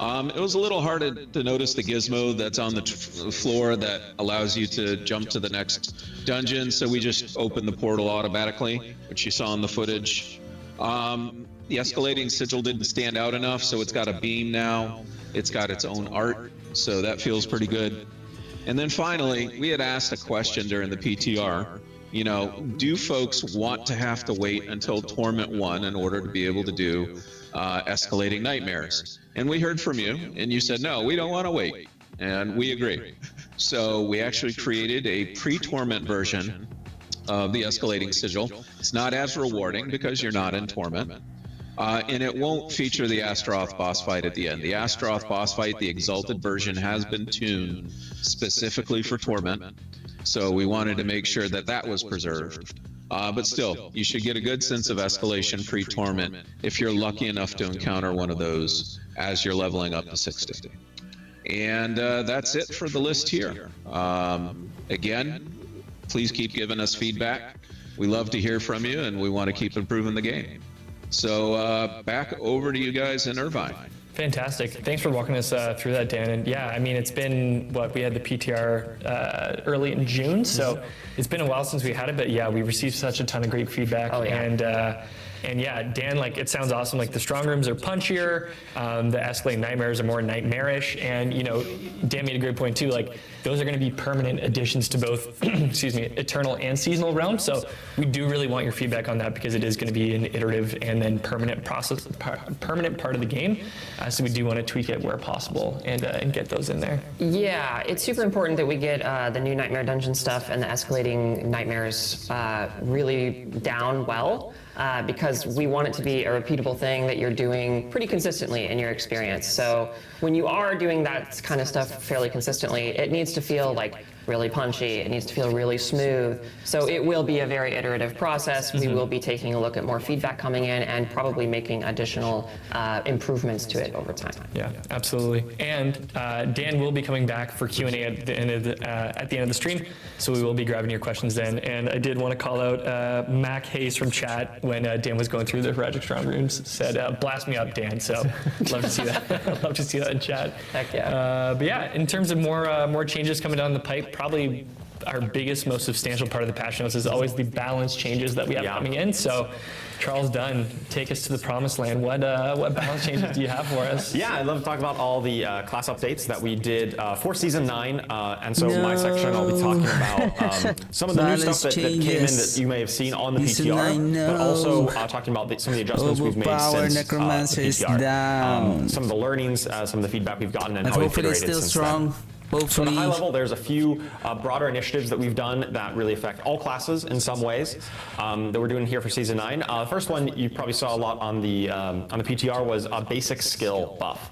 It was a little hard to notice the gizmo that's on the floor that allows you to jump to the next dungeon, so we just opened the portal automatically, which you saw in the footage. The escalating sigil didn't stand out enough, so it's got a beam now. It's got its own art, so that feels pretty good. And then finally, we had asked a question during the PTR. Do folks want to have to wait until Torment 1 in order to be able to do escalating nightmares? And we heard from you, and you said, no, we don't want to wait. And we agree. So we actually created a pre-Torment version of the escalating sigil. It's not as rewarding because you're not in Torment. And it won't feature the Astaroth boss fight at the end. The Astaroth boss fight, the Exalted version, has been tuned specifically for Torment. So we wanted to make sure that that was preserved. But still, you should get a good sense of escalation pre-Torment if you're lucky enough to encounter one of those as you're leveling up to 60. And that's it for the list here. Again, please keep giving us feedback. We love to hear from you, and we want to keep improving the game. So back over to you guys in Irvine. Fantastic. Thanks for walking us through that, Dan. And yeah, I mean, it's been, we had the PTR early in June, so it's been a while since we had it, but yeah, we received such a ton of great feedback. Oh, yeah. And yeah, Dan, it sounds awesome. The strong rooms are punchier, the escalating nightmares are more nightmarish, and Dan made a great point too. Those are going to be permanent additions to both, excuse me, Eternal and Seasonal realms. So we do really want your feedback on that, because it is going to be an iterative and then permanent process, permanent part of the game. So we do want to tweak it where possible and get those in there. Yeah, it's super important that we get the new Nightmare Dungeon stuff and the escalating nightmares really down well. Because we want it to be a repeatable thing that you're doing pretty consistently in your experience. So when you are doing that kind of stuff fairly consistently, it needs to feel like really punchy. It needs to feel really smooth. So it will be a very iterative process. We will be taking a look at more feedback coming in and probably making additional improvements to it over time. Yeah, absolutely. And Dan will be coming back for Q&A at the end of the stream, so we will be grabbing your questions then. And I did want to call out Mac Hayes from chat when Dan was going through the Horadric strong rooms, said, "Blast me up, Dan." So love to see that. Love to see that in chat. Heck yeah. But yeah, in terms of more changes coming down the pipe, probably our biggest, most substantial part of the patch notes is always the balance changes that we have coming in. So, Charles Dunn, take us to the promised land. What balance changes do you have for us? Yeah, I'd love to talk about all the class updates that we did for Season 9. And so my section, I'll be talking about some of the new stuff that came in that you may have seen on the PTR, but also talking about some of the adjustments we've made since the PTR. Some of the learnings, some of the feedback we've gotten, and how we've iterated since then. So at a high level, there's a few broader initiatives that we've done that really affect all classes in some ways that we're doing here for Season 9. The first one you probably saw a lot on the PTR was a basic skill buff.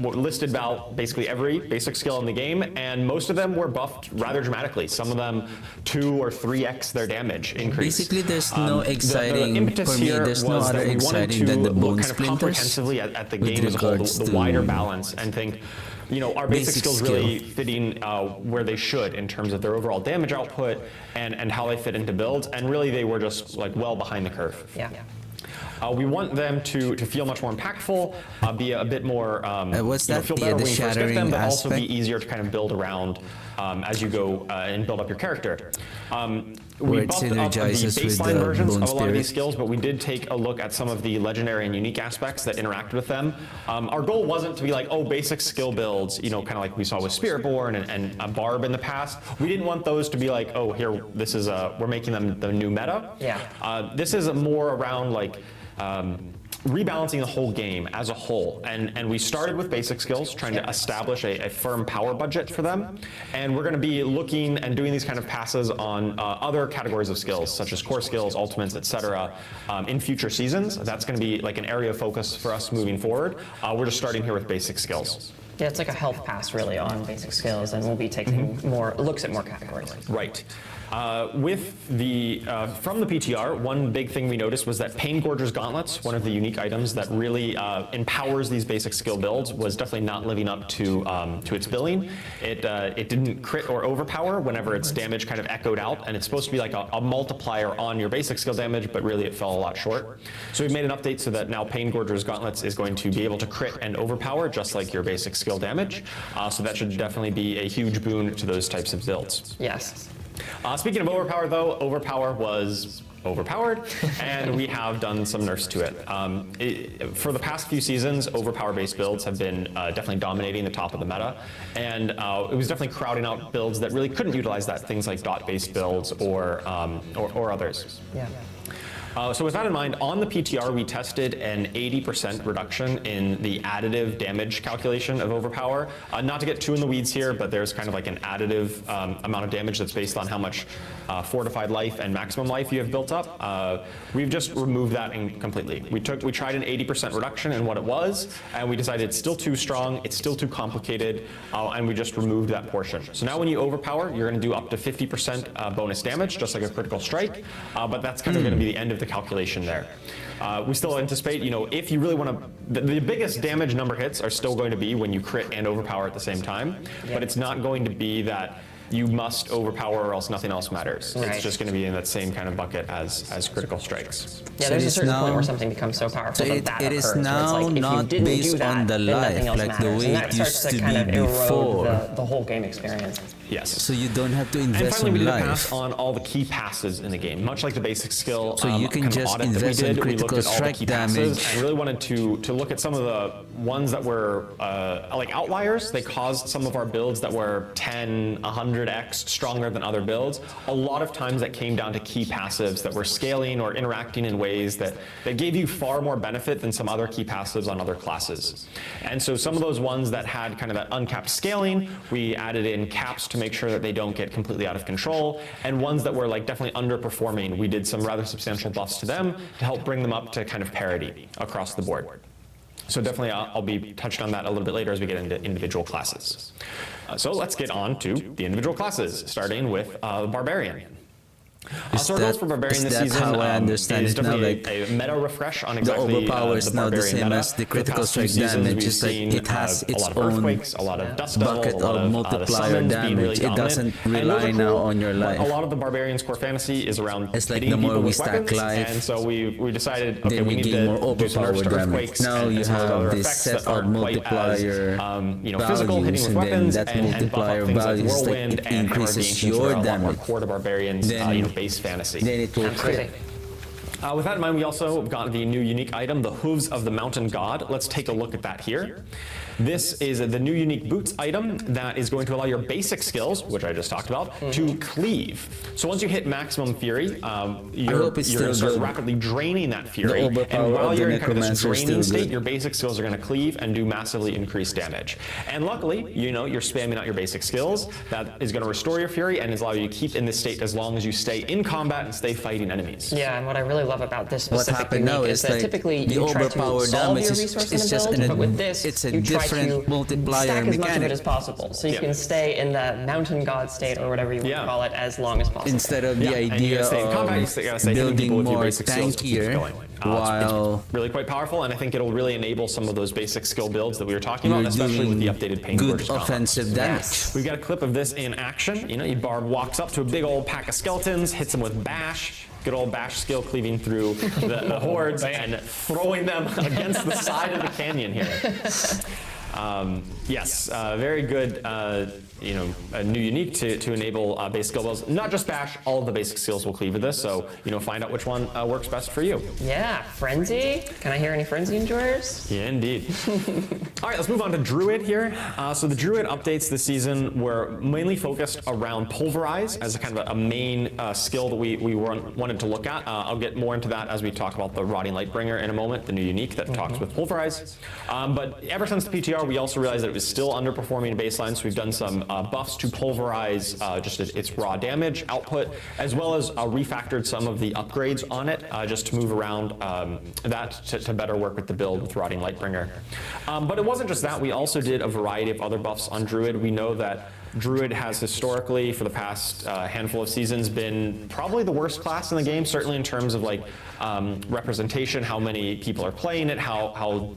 We listed about basically every basic skill in the game, and most of them were buffed rather dramatically. Some of them 2 or 3x their damage increase. Basically, there's no exciting, the impetus for me, here there's no was other that we wanted exciting than the to bone look kind of splinters comprehensively at the with game as a whole, regards the to wider balance, and think, you know, our basic skills skill. really fitting where they should in terms of their overall damage output and how they fit into builds, and really they were just like well behind the curve. Yeah. We want them to feel much more impactful, be a bit more, what's you know, that? feel The better when you first get shattering them, but also aspect? be easier to kind of build around as you go and build up your character. Where We it buffed up the synergizes with baseline the versions Bone of a lot of these Spirit. skills, but we did take a look at some of the legendary and unique aspects that interact with them. Our goal wasn't to be like, oh, basic skill builds, you know, kind of like we saw with Spiritborn and Barb in the past. We didn't want those to be like, oh, here, this is we're making them the new meta. Yeah. This is more around like rebalancing the whole game as a whole. And we started with basic skills, trying to establish a firm power budget for them. And we're going to be looking and doing these kind of passes on other categories of skills, such as core skills, ultimates, etc., in future seasons. That's going to be like an area of focus for us moving forward. We're just starting here with basic skills. Yeah, it's like a health pass really on basic skills, and we'll be taking more looks at more categories. Right. With the from the PTR, one big thing we noticed was that Pain Gorger's Gauntlets, one of the unique items that really empowers these basic skill builds, was definitely not living up to its billing. It didn't crit or overpower whenever its damage kind of echoed out, and it's supposed to be like a multiplier on your basic skill damage, but really it fell a lot short. So we've made an update so that now Pain Gorger's Gauntlets is going to be able to crit and overpower just like your basic skill damage. So that should definitely be a huge boon to those types of builds. Yes. Speaking of overpower, though, overpower was overpowered, and we have done some nerfs to it. For the past few seasons, overpower-based builds have been definitely dominating the top of the meta, and it was definitely crowding out builds that really couldn't utilize that, things like dot-based builds or others. Yeah. So with that in mind, on the PTR, we tested an 80% reduction in the additive damage calculation of overpower. Not to get too in the weeds here, but there's kind of like an additive amount of damage that's based on how much fortified life and maximum life you have built up. We've just removed that completely. We tried an 80% reduction in what it was, and we decided it's still too strong, it's still too complicated, and we just removed that portion. So now when you overpower, you're going to do up to 50% bonus damage, just like a critical strike, but that's kind of going to be the end of the calculation there. We still anticipate, you know, if you really want to, the biggest damage number hits are still going to be when you crit and overpower at the same time, but it's not going to be that you must overpower or else nothing else matters. Right. It's just going to be in that same kind of bucket as critical strikes. Yeah, So there's it a is certain point now- where something becomes so powerful So that that it occurs. is where it's now like, if you not didn't based do that, on the then nothing life, else like the matters. way And it that starts used to to kind be of before. erode the whole game experience. Yes. So you don't have to And invest finally, we in did a life. pass on all the key passes in the game, much like the basic skill. So you can kind of just audit that we invest in did. We looked critical at all the strike key passes damage. and really wanted to look at some of the ones that were like outliers. They caused some of our builds that were 10, 100x stronger than other builds. A lot of times that came down to key passives that were scaling or interacting in ways that gave you far more benefit than some other key passives on other classes. And so some of those ones that had kind of that uncapped scaling, we added in caps to make sure that they don't get completely out of control. And ones that were like definitely underperforming, we did some rather substantial buffs to them to help bring them up to kind of parity across the board. So definitely I'll be touched on that a little bit later as we get into individual classes. So let's get on to the individual classes, starting with Barbarian. So our goals for Barbarian this season how I understand is it now, definitely like, a meta refresh on The exactly overpower is the now the Barbarian same meta. as the For critical past few strike seasons, damage, we've just like seen, it has a its lot of own earthquakes, a lot of dust devils, bucket a lot of of multiplier the summons being damage. really It dominant. doesn't And those rely are now cool, on your but life. A lot of the Barbarian's core fantasy is around It's like hitting the more people we with stack weapons, life, and so we decided, okay, then we we need gain more to do some nerfs overpower to damage. earthquakes Now and you some of the have other this effects set that aren't of quite as, multiplier physical, hitting with values, and then weapons, that and buff up multiplier things like values, like, Whirlwind it and Hammer being increases things that your are a lot more damage. core to Barbarian's Then- base fantasy. Then it will Absolutely. crit. With that in mind, we also got the new unique item, the Hooves of the Mountain God. Let's take a look at that here. This is the new unique boots item that is going to allow your basic skills, which I just talked about, to cleave. So once you hit maximum fury, you're hope it's going to still start good. rapidly draining that fury. overpower And while of the you're in kind of this Necromancer is draining still state, good. your basic skills are going to cleave and do massively increased damage. And luckily, you're spamming out your basic skills. That is going to restore your fury and is allow you to keep in this state as long as you stay in combat and stay fighting enemies. Yeah, and what I really love about this What specific happened now unique is is that like typically the you try to overpower solve damage your is resource it's in just a build, an- but with this, it's a you try different to multiplier stack as much of mechanic. it as possible, so you Yeah. can stay in the mountain god state or whatever you want Yeah. to call it as long as possible. Instead of the Yeah, and you idea gotta stay in combat, you gotta stay of hitting people building with your more basic skills to keep tankier, going. while It's really quite powerful, and I think it'll really enable some of those basic skill builds that we were talking about, you're especially with the doing updated Pain good Gorgeous Gauntlet. offensive damage. We've got a clip of this in action. Your bard walks up to a big old pack of skeletons, hits them with bash. Good old bash skill cleaving through the hordes and throwing them against the side of the canyon here. Yes, very good. A new unique to enable basic skill builds. Not just bash, all of the basic skills will cleave with this. So find out which one works best for you. Yeah, Frenzy. Can I hear any Frenzy enjoyers? Yeah, indeed. All right, let's move on to Druid here. So the Druid updates this season were mainly focused around Pulverize as a kind of a main skill that we wanted to look at. I'll get more into that as we talk about the Rotting Lightbringer in a moment, the new unique that talks with Pulverize. But ever since the PTR, we also realized that it was still underperforming baseline, so we've done some buffs to Pulverize just its raw damage output, as well as refactored some of the upgrades on it just to move around that to better work with the build with Rotting Lightbringer. But it wasn't just that, we also did a variety of other buffs on Druid. We know that Druid has historically, for the past handful of seasons, been probably the worst class in the game, certainly in terms of representation, how many people are playing it, how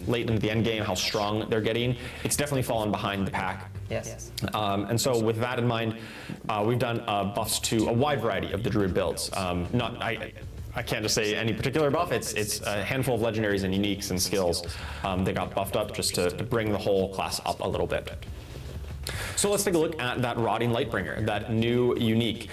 late into the end game, how strong they're getting. It's definitely fallen behind the pack. Yes. And so with that in mind, we've done buffs to a wide variety of the Druid builds. I can't just say any particular buff. It's a handful of legendaries and uniques and skills that got buffed up just to bring the whole class up a little bit. So let's take a look at that Rotting Lightbringer, that new unique.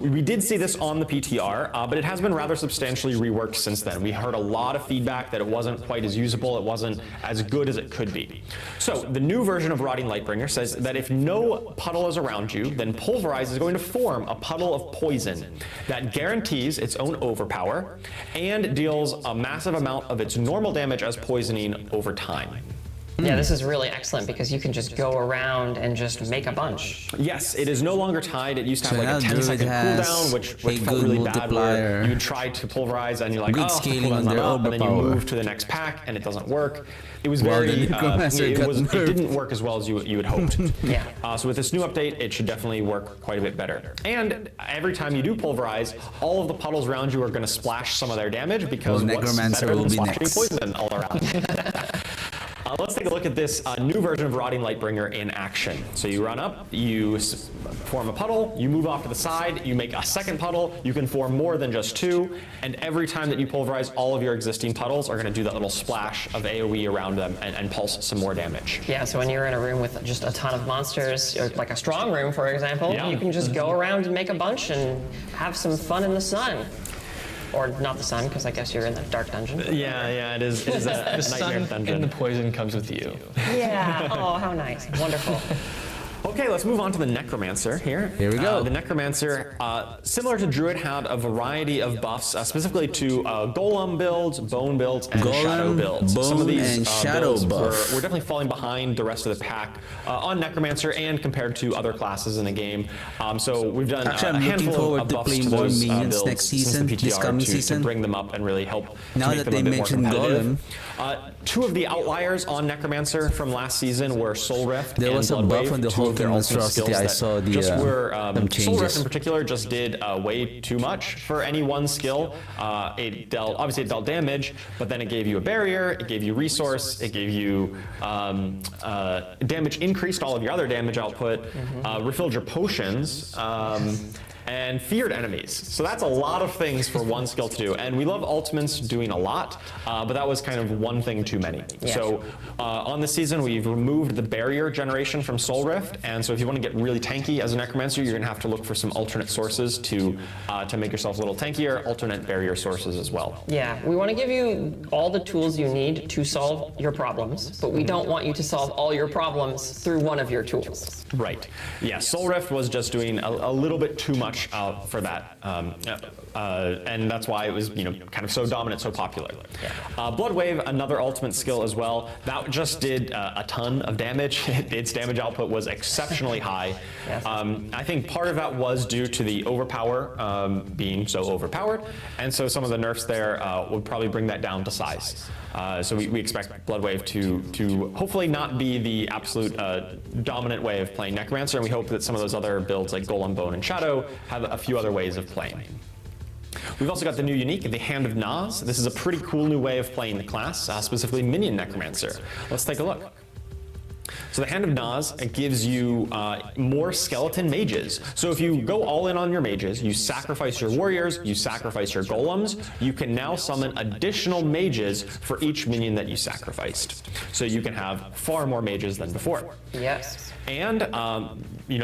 We did see this on the PTR, but it has been rather substantially reworked since then. We heard a lot of feedback that it wasn't quite as usable, it wasn't as good as it could be. So the new version of Rotting Lightbringer says that if no puddle is around you, then Pulverize is going to form a puddle of poison that guarantees its own overpower and deals a massive amount of its normal damage as poisoning over time. Yeah, this is really excellent because you can just go around and just make a bunch. Yes, it is no longer tied. It used to have So like a now 10-second Druid has cooldown, which a felt good really bad, multiplier. where you try to Pulverize and you're like, Good oh, the scaling on cooldown's not their up, and then you overpower. move to the next pack and it doesn't work. It was Well, very, the Necromancer it got nerfed. didn't work as well as you had hoped. Yeah. So with this new update, it should definitely work quite a bit better. And every time you do Pulverize, all of the puddles around you are going to splash some of their damage because Well, what's Necromancer better will than be splashing next. poison all around? Let's take a look at this new version of Rotting Lightbringer in action. So you run up, you form a puddle, you move off to the side, you make a second puddle, you can form more than just two, and every time that you Pulverize, all of your existing puddles are going to do that little splash of AoE around them and pulse some more damage. Yeah, so when you're in a room with just a ton of monsters, or like a strong room, for example, Yeah. you can just go around and make a bunch and have some fun in the sun. Or not the sun, because I guess you're in that dark dungeon. Yeah, it is a The nightmare sun dungeon. and the poison comes with you. Yeah, oh, how nice. Wonderful. Okay, let's move on to the Necromancer here. Here we go. The Necromancer, similar to Druid, had a variety of buffs, specifically to Golem builds, Bone builds, and Shadow Golem, builds. Some Bone, of these and Shadow builds buff. were definitely falling behind the rest of the pack on Necromancer and compared to other classes in the game. So we've done Actually, a I'm looking handful forward of to buffs playing to more those minions builds next since season, the this PTR coming to season. bring them up and really help Now to make that them they a bit more mentioned competitive. Golem. Two of the outliers on Necromancer from last season were Soul Rift There and was a Blood buff Wave, on the two of their Hulk ultimate monstrosity. skills I that saw the, just were some Soul Rift changes. in particular just did way too much for any one skill. It dealt damage, but then it gave you a barrier, it gave you resource, it gave you damage, increased all of your other damage output, refilled your potions. And feared enemies. So that's a lot of things for one skill to do. And we love ultimates doing a lot, but that was kind of one thing too many. Yeah. So on this season, we've removed the barrier generation from Soul Rift. And so if you want to get really tanky as a Necromancer, you're going to have to look for some alternate sources to make yourself a little tankier, alternate barrier sources as well. Yeah, we want to give you all the tools you need to solve your problems, but we don't want you to solve all your problems through one of your tools. Right. Yeah, Soul Rift was just doing a little bit too much for that, and that's why it was kind of so dominant, so popular. Blood Wave, another ultimate skill as well. That just did a ton of damage. Its damage output was exceptionally high. Yes. I think part of that was due to the overpower being so overpowered, and so some of the nerfs there would probably bring that down to size. So we expect Blood Wave to hopefully not be the absolute dominant way of playing Necromancer, and we hope that some of those other builds like Golem, Bone, and Shadow have a few other ways of playing. We've also got the new unique, the Hand of Nas. This is a pretty cool new way of playing the class, specifically Minion Necromancer. Let's take a look. So the Hand of Nas gives you more skeleton mages. So if you go all in on your mages, you sacrifice your warriors, you sacrifice your golems, you can now summon additional mages for each minion that you sacrificed. So you can have far more mages than before. Yes. And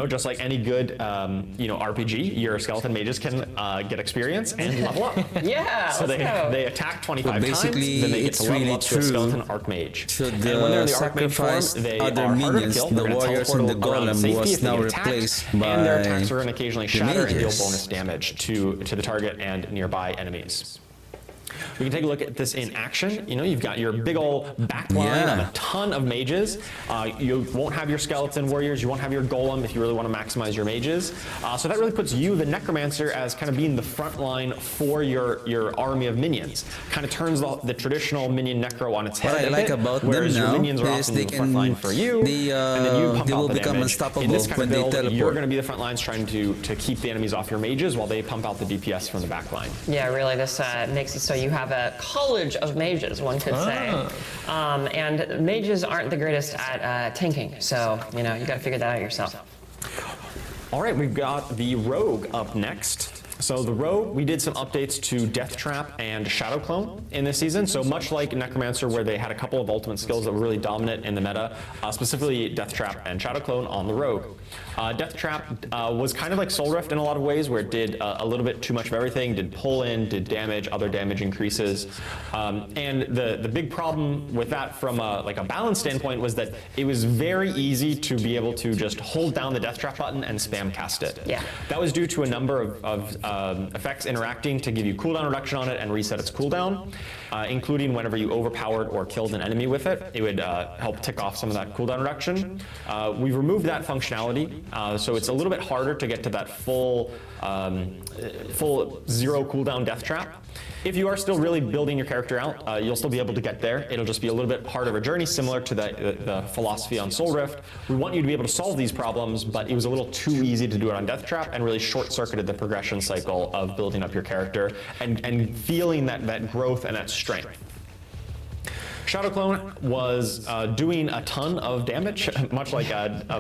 just like any good RPG, your skeleton mages can get experience and level up. Yeah. So they attack 25 times, basically, then they get it's to level really up to a true. skeleton archmage. So And when they're in the the archmage form, sacrificed they other are harder to minions, kill. the They're gonna warriors teleport and the around in golem safety was if they now get attacked, replaced and their by attacks are going to occasionally the shatter and deal mages. bonus damage to the target and nearby enemies. We can take a look at this in action. You've got your big old backline of a ton of mages. You won't have your skeleton warriors. You won't have your golem if you really want to maximize your mages. So that really puts you, the Necromancer, as kind of being the front line for your army of minions. Kind of turns the traditional minion necro on its head. What I a like bit, about them whereas your now minions are is often they the front line for you, and then you pump they out will the become damage. unstoppable In this kind when of they build, teleport. you're going to be the front lines trying to keep the enemies off your mages while they pump out the DPS from the back line. Yeah, really, this makes it so you have a college of mages, one could say. And mages aren't the greatest at tanking, so, you got to figure that out yourself. All right, we've got the Rogue up next. So the Rogue, we did some updates to Death Trap and Shadow Clone in this season. So much like Necromancer, where they had a couple of ultimate skills that were really dominant in the meta, specifically Death Trap and Shadow Clone on the Rogue. Death Trap was kind of like Soul Rift in a lot of ways, where it did a little bit too much of everything, did pull in, did damage, other damage increases. And the big problem with that from a balance standpoint was that it was very easy to be able to just hold down the Death Trap button and spam cast it. Yeah. That was due to a number of effects interacting to give you cooldown reduction on it and reset its cooldown, including whenever you overpowered or killed an enemy with it. It would help tick off some of that cooldown reduction. We've removed that functionality, so it's a little bit harder to get to that full zero cooldown Death Trap. If you are still really building your character out, you'll still be able to get there. It'll just be a little bit harder of a journey, similar to the philosophy on Soul Rift. We want you to be able to solve these problems, but it was a little too easy to do it on Death Trap and really short-circuited the progression cycle of building up your character and feeling that growth and that strength. Shadow Clone was doing a ton of damage, much like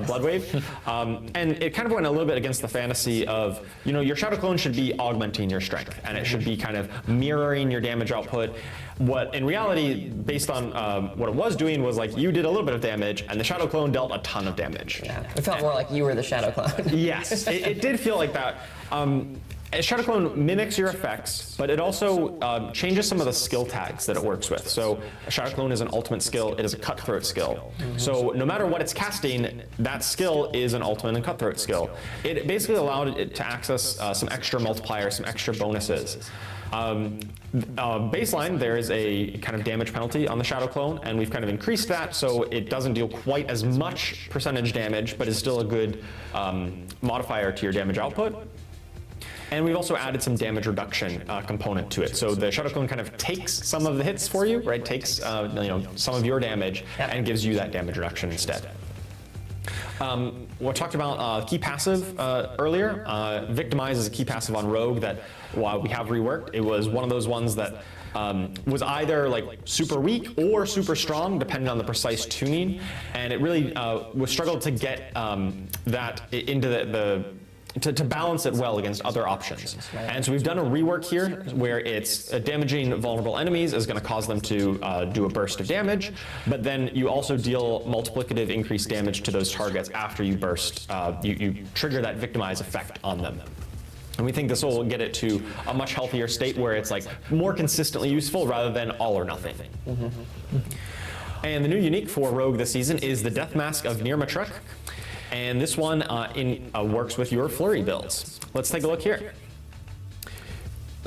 Blood Wave, and it kind of went a little bit against the fantasy of, your Shadow Clone should be augmenting your strength, and it should be kind of mirroring your damage output. What, in reality, based on what it was doing, was like you did a little bit of damage, and the Shadow Clone dealt a ton of damage. Yeah, it felt more like you were the Shadow Clone. Yes, it did feel like that. Shadow Clone mimics your effects, but it also changes some of the skill tags that it works with. So Shadow Clone is an ultimate skill, it is a cutthroat skill. So no matter what it's casting, that skill is an ultimate and cutthroat skill. It basically allowed it to access some extra multipliers, some extra bonuses. Baseline, there is a kind of damage penalty on the Shadow Clone, and we've kind of increased that so it doesn't deal quite as much percentage damage, but is still a good modifier to your damage output. And we've also added some damage reduction component to it. So the Shadow Clone kind of takes some of the hits for you, right? Takes some of your damage and gives you that damage reduction instead. We talked about key passive earlier. Victimize is a key passive on Rogue that we have reworked. It was one of those ones that was either like super weak or super strong, depending on the precise tuning. And it really was struggled to get that into to balance it well against other options. And so we've done a rework here where it's damaging vulnerable enemies is going to cause them to do a burst of damage, but then you also deal multiplicative increased damage to those targets after you burst, you trigger that victimize effect on them. And we think this will get it to a much healthier state where it's like more consistently useful rather than all or nothing. And the new unique for Rogue this season is the Death Mask of Nirmatrek. And this one works with your flurry builds. Let's take a look here.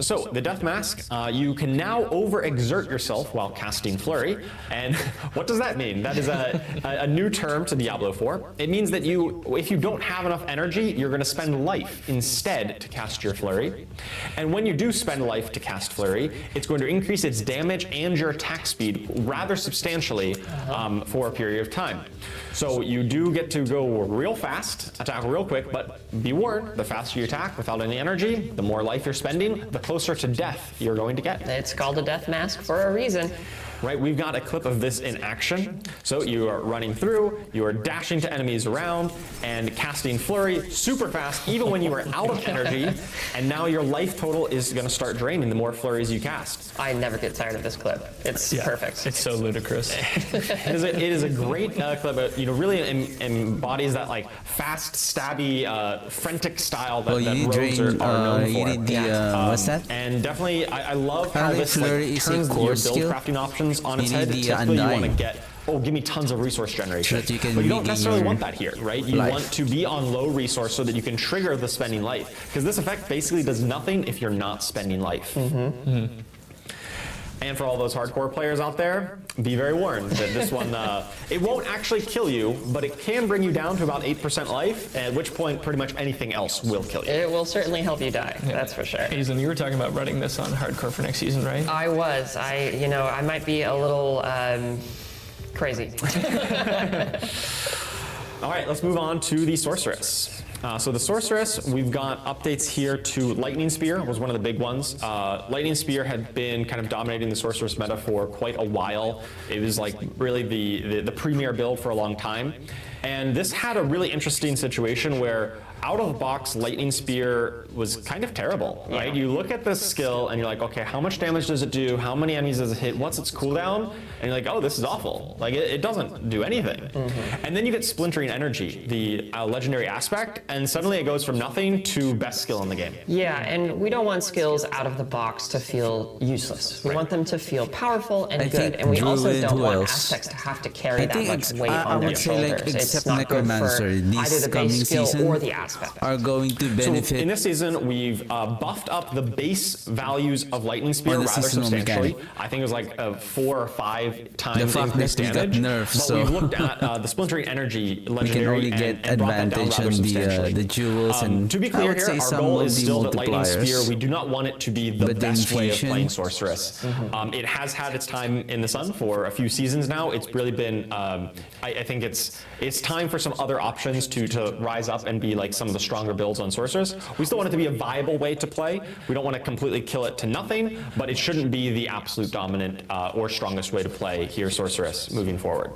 So the Death Mask, you can now overexert yourself while casting Flurry. And what does that mean? That is a new term to Diablo 4. It means that if you don't have enough energy, you're going to spend life instead to cast your Flurry. And when you do spend life to cast Flurry, it's going to increase its damage and your attack speed rather substantially for a period of time. So you do get to go real fast, attack real quick, but be warned, the faster you attack without any energy, the more life you're spending, the closer to death you're going to get. It's called a death mask for a reason. Right, we've got a clip of this in action. So you are running through, you are dashing to enemies around, and casting Flurry super fast, even when you are out of energy, and now your life total is going to start draining the more flurries you cast. I never get tired of this clip. It's perfect. It's so ludicrous. It is a great clip. It really embodies that like fast, stabby, frantic style that, rogues are known for. You need the, what's that? And definitely, I love how Apparently this Flurry like, is a turns core your build skill. crafting options on its You need head. the Typically, you want to Undying. get, give me tons of resource generation. So that you can but you don't regain necessarily your want that here, right? You life. want to be on low resource so that you can trigger the spending life. Because this effect basically does nothing if you're not spending life. And for all those hardcore players out there, be very warned that this one, it won't actually kill you, but it can bring you down to about 8% life, at which point pretty much anything else will kill you. It will certainly help you die, that's for sure. Hazen, you were talking about running this on hardcore for next season, right? I was. I might be a little crazy. All right, let's move on to the Sorceress. So the Sorceress, we've got updates here to Lightning Spear, was one of the big ones. Lightning Spear had been kind of dominating the Sorceress meta for quite a while. It was like really the premier build for a long time. And this had a really interesting situation where out of the box, Lightning Spear was kind of terrible, right? You look at this skill and you're like, okay, how much damage does it do? How many enemies does it hit? What's its cooldown? And you're like, oh, this is awful. Like, it doesn't do anything. And then you get Splintering Energy, the legendary aspect, and suddenly it goes from nothing to best skill in the game. Yeah, and we don't want skills out of the box to feel useless. We want them to feel powerful and I good, think and we also Druid, don't who want else? Aztecs to have to carry I that think much weight I on their would say, like, shoulders. It's except not good for Necromancer, this either the coming base skill season or the aspect. are going to So benefit in this season, we've buffed up the base values of Lightning Spear On the rather seasonal substantially. mechanic. I think it was like 4 or 5 times The fact increased that we got damage. nerfed, but so we've looked at the Splintering Energy we can legendary only get and brought that down advantage rather on substantially. the jewels and to be I clear would here, say our some goal is still that Lightning multipliers. Spear, we do not want it to be the But the best way of infusion- playing Sorceress. It has had its time in the sun for a few seasons now. It's really been, I think it's time for some other options to rise up and be like some of the stronger builds on Sorceress. We still want it to be a viable way to play. We don't want to completely kill it to nothing, but it shouldn't be the absolute dominant or strongest way to play here Sorceress moving forward.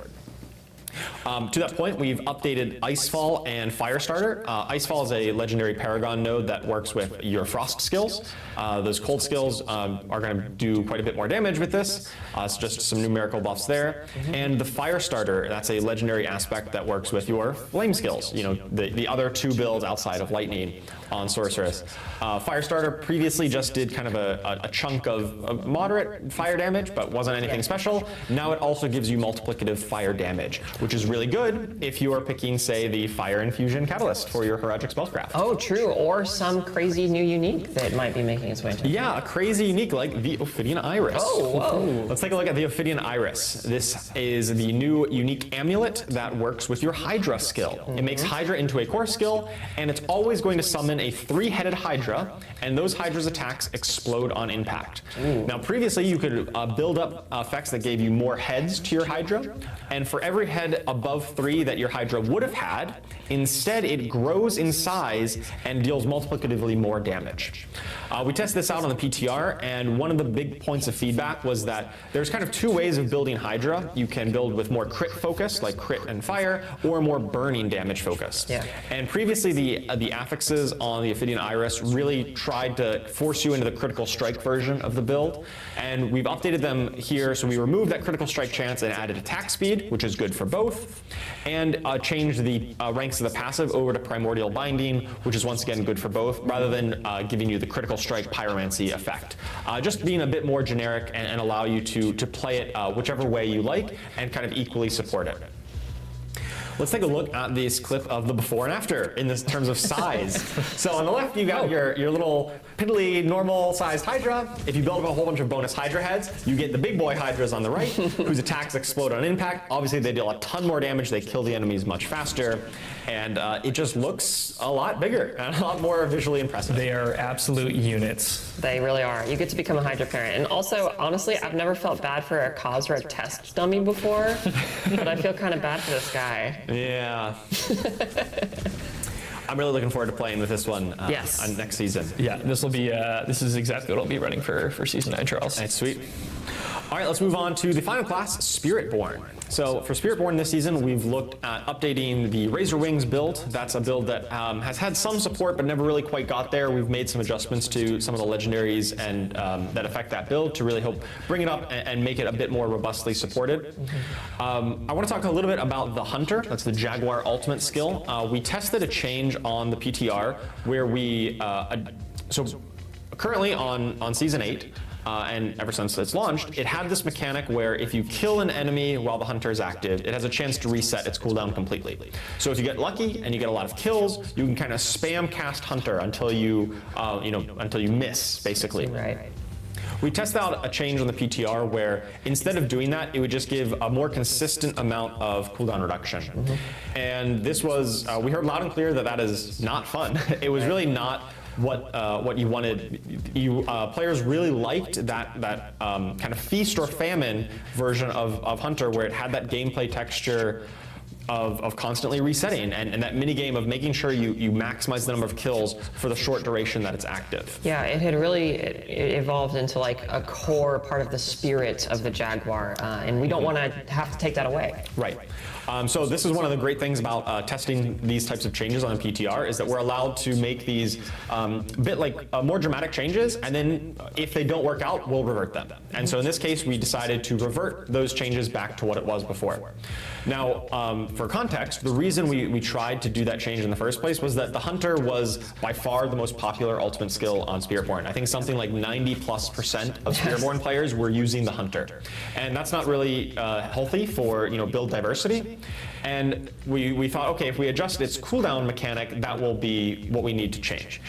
To that point, we've updated Icefall and Firestarter. Icefall is a legendary Paragon node that works with your Frost skills. Those cold skills are going to do quite a bit more damage with this. It's just some numerical buffs there. And the Firestarter, that's a legendary aspect that works with your flame skills. You know, the other two builds outside of Lightning on Sorceress. Firestarter previously just did kind of a chunk of moderate fire damage, but wasn't anything special. Now it also gives you multiplicative fire damage, which is really good if you are picking, say, the Fire Infusion Catalyst for your Heraldric Spellcraft. Oh, true. Or some crazy new unique that might be making its way into. Yeah, a crazy unique like the Ophidian Iris. Oh, whoa. Let's take a look at the Ophidian Iris. This is the new unique amulet that works with your Hydra skill. It makes Hydra into a core skill, and it's always going to summon a 3-headed Hydra, and those Hydra's attacks explode on impact. Now, previously, you could build up effects that gave you more heads to your Hydra, and for every head above 3 that your Hydra would have had, instead it grows in size and deals multiplicatively more damage. We tested this out on the PTR, and one of the big points of feedback was that there's kind of 2 ways of building Hydra. You can build with more crit focus, like crit and fire, or more burning damage focus. Yeah. And previously, the affixes on the Ophidian Iris really tried to force you into the critical strike version of the build, and we've updated them here, so we removed that critical strike chance and added attack speed, which is good for both, and changed the ranks of the passive over to Primordial Binding, which is once again good for both, rather than giving you the critical strike pyromancy effect. Just being a bit more generic and allow you to play it whichever way you like and kind of equally support it. Let's take a look at this clip of the before and after in this terms of size. So on the left, you got your little piddly normal sized Hydra. If you build up a whole bunch of bonus Hydra heads, you get the big boy Hydras on the right, whose attacks explode on impact. Obviously, they deal a ton more damage. They kill the enemies much faster, and it just looks a lot bigger and a lot more visually impressive. They are absolute units. They really are. You get to become a Hydra parent. And also, honestly, I've never felt bad for a Khazra test dummy before, but I feel kind of bad for this guy. Yeah. I'm really looking forward to playing with this one Yes. on next season. Yeah, this will be. This is exactly what I'll be running for season 9, Charles. That's sweet. All right, let's move on to the final class, Spiritborn. So for Spiritborn this season, we've looked at updating the Razor Wings build. That's a build that has had some support, but never really quite got there. We've made some adjustments to some of the legendaries and that affect that build to really help bring it up and make it a bit more robustly supported. I want to talk a little bit about the Hunter. That's the Jaguar ultimate skill. We tested a change on the PTR where we, so currently on Season 8, and ever since it's launched, it had this mechanic where if you kill an enemy while the Hunter is active, it has a chance to reset its cooldown completely. So if you get lucky and you get a lot of kills, you can kind of spam cast Hunter until you, until you miss, basically. Right. We tested out a change on the PTR where instead of doing that, it would just give a more consistent amount of cooldown reduction. And this was, we heard loud and clear that that is not fun. It was really not what you wanted. Players really liked that kind of feast or famine version of Hunter, where it had that gameplay texture of constantly resetting and that mini game of making sure you maximize the number of kills for the short duration that it's active. Yeah, it had really it evolved into like a core part of the spirit of the Jaguar, and we don't want to have to take that away. Right. So this is one of the great things about testing these types of changes on PTR is that we're allowed to make these bit like more dramatic changes, and then if they don't work out, we'll revert them. And so in this case, we decided to revert those changes back to what it was before. Now, for context, the reason we tried to do that change in the first place was that the Hunter was by far the most popular ultimate skill on Spiritborn. I think something like 90+% of Spiritborn players were using the Hunter. And that's not really healthy for build diversity. And we thought, okay, if we adjust its cooldown mechanic, that will be what we need to change.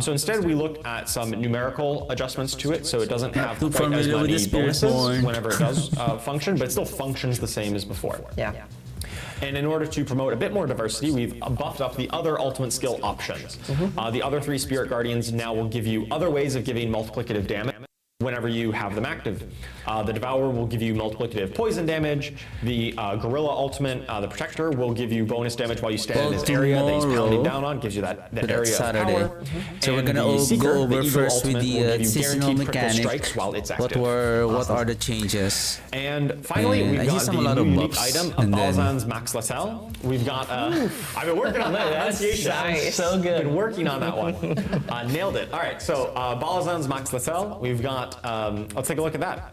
So instead, we looked at some numerical adjustments to it, so it doesn't have quite as many bonuses whenever it does function, but it still functions the same as before. Yeah. And in order to promote a bit more diversity, we've buffed up the other ultimate skill options. The other 3 Spirit Guardians now will give you other ways of giving multiplicative damage, as whenever you have them active. The Devourer will give you multiplicative poison damage. The Gorilla Ultimate, the Protector, will give you bonus damage while you stand in this area that he's pounding down on, gives you that But that's area of Saturday. power. So we're And gonna the all Seeker, go the over Eagle first with Ultimate, the will give you seasonal guaranteed critical mechanic. strikes while it's active. What are the changes? And finally, And I we've see got some the a lot new of unique buffs, item of and then- Balazan's Max Latel. We've got, I've been working on that pronunciation. Nice. So good. Been working on that one. Nailed it. All right, so Balazan's Max Latel. We've got, let's take a look at that.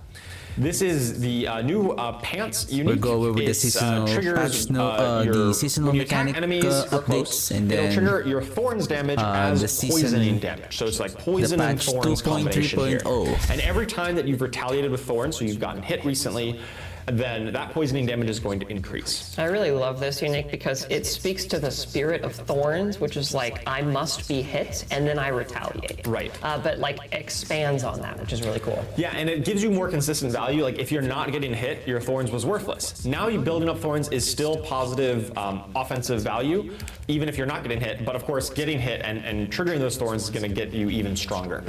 This is the new pants unique. We'll go over with the It's, seasonal triggers, patch, the seasonal when you attack mechanic enemies real updates, close, and it'll then trigger your thorns damage the as season- poisoning damage. So it's like poison and patch thorns combination here. 2.3.0. And every time that you've retaliated with thorns, so you've gotten hit recently, then that poisoning damage is going to increase. I really love this unique because it speaks to the spirit of Thorns, which is like, I must be hit and then I retaliate. Right. But like expands on that, which is really cool. Yeah, and it gives you more consistent value. Like if you're not getting hit, your thorns was worthless. Now you building up thorns is still positive offensive value, even if you're not getting hit. But of course, getting hit and triggering those thorns is going to get you even stronger.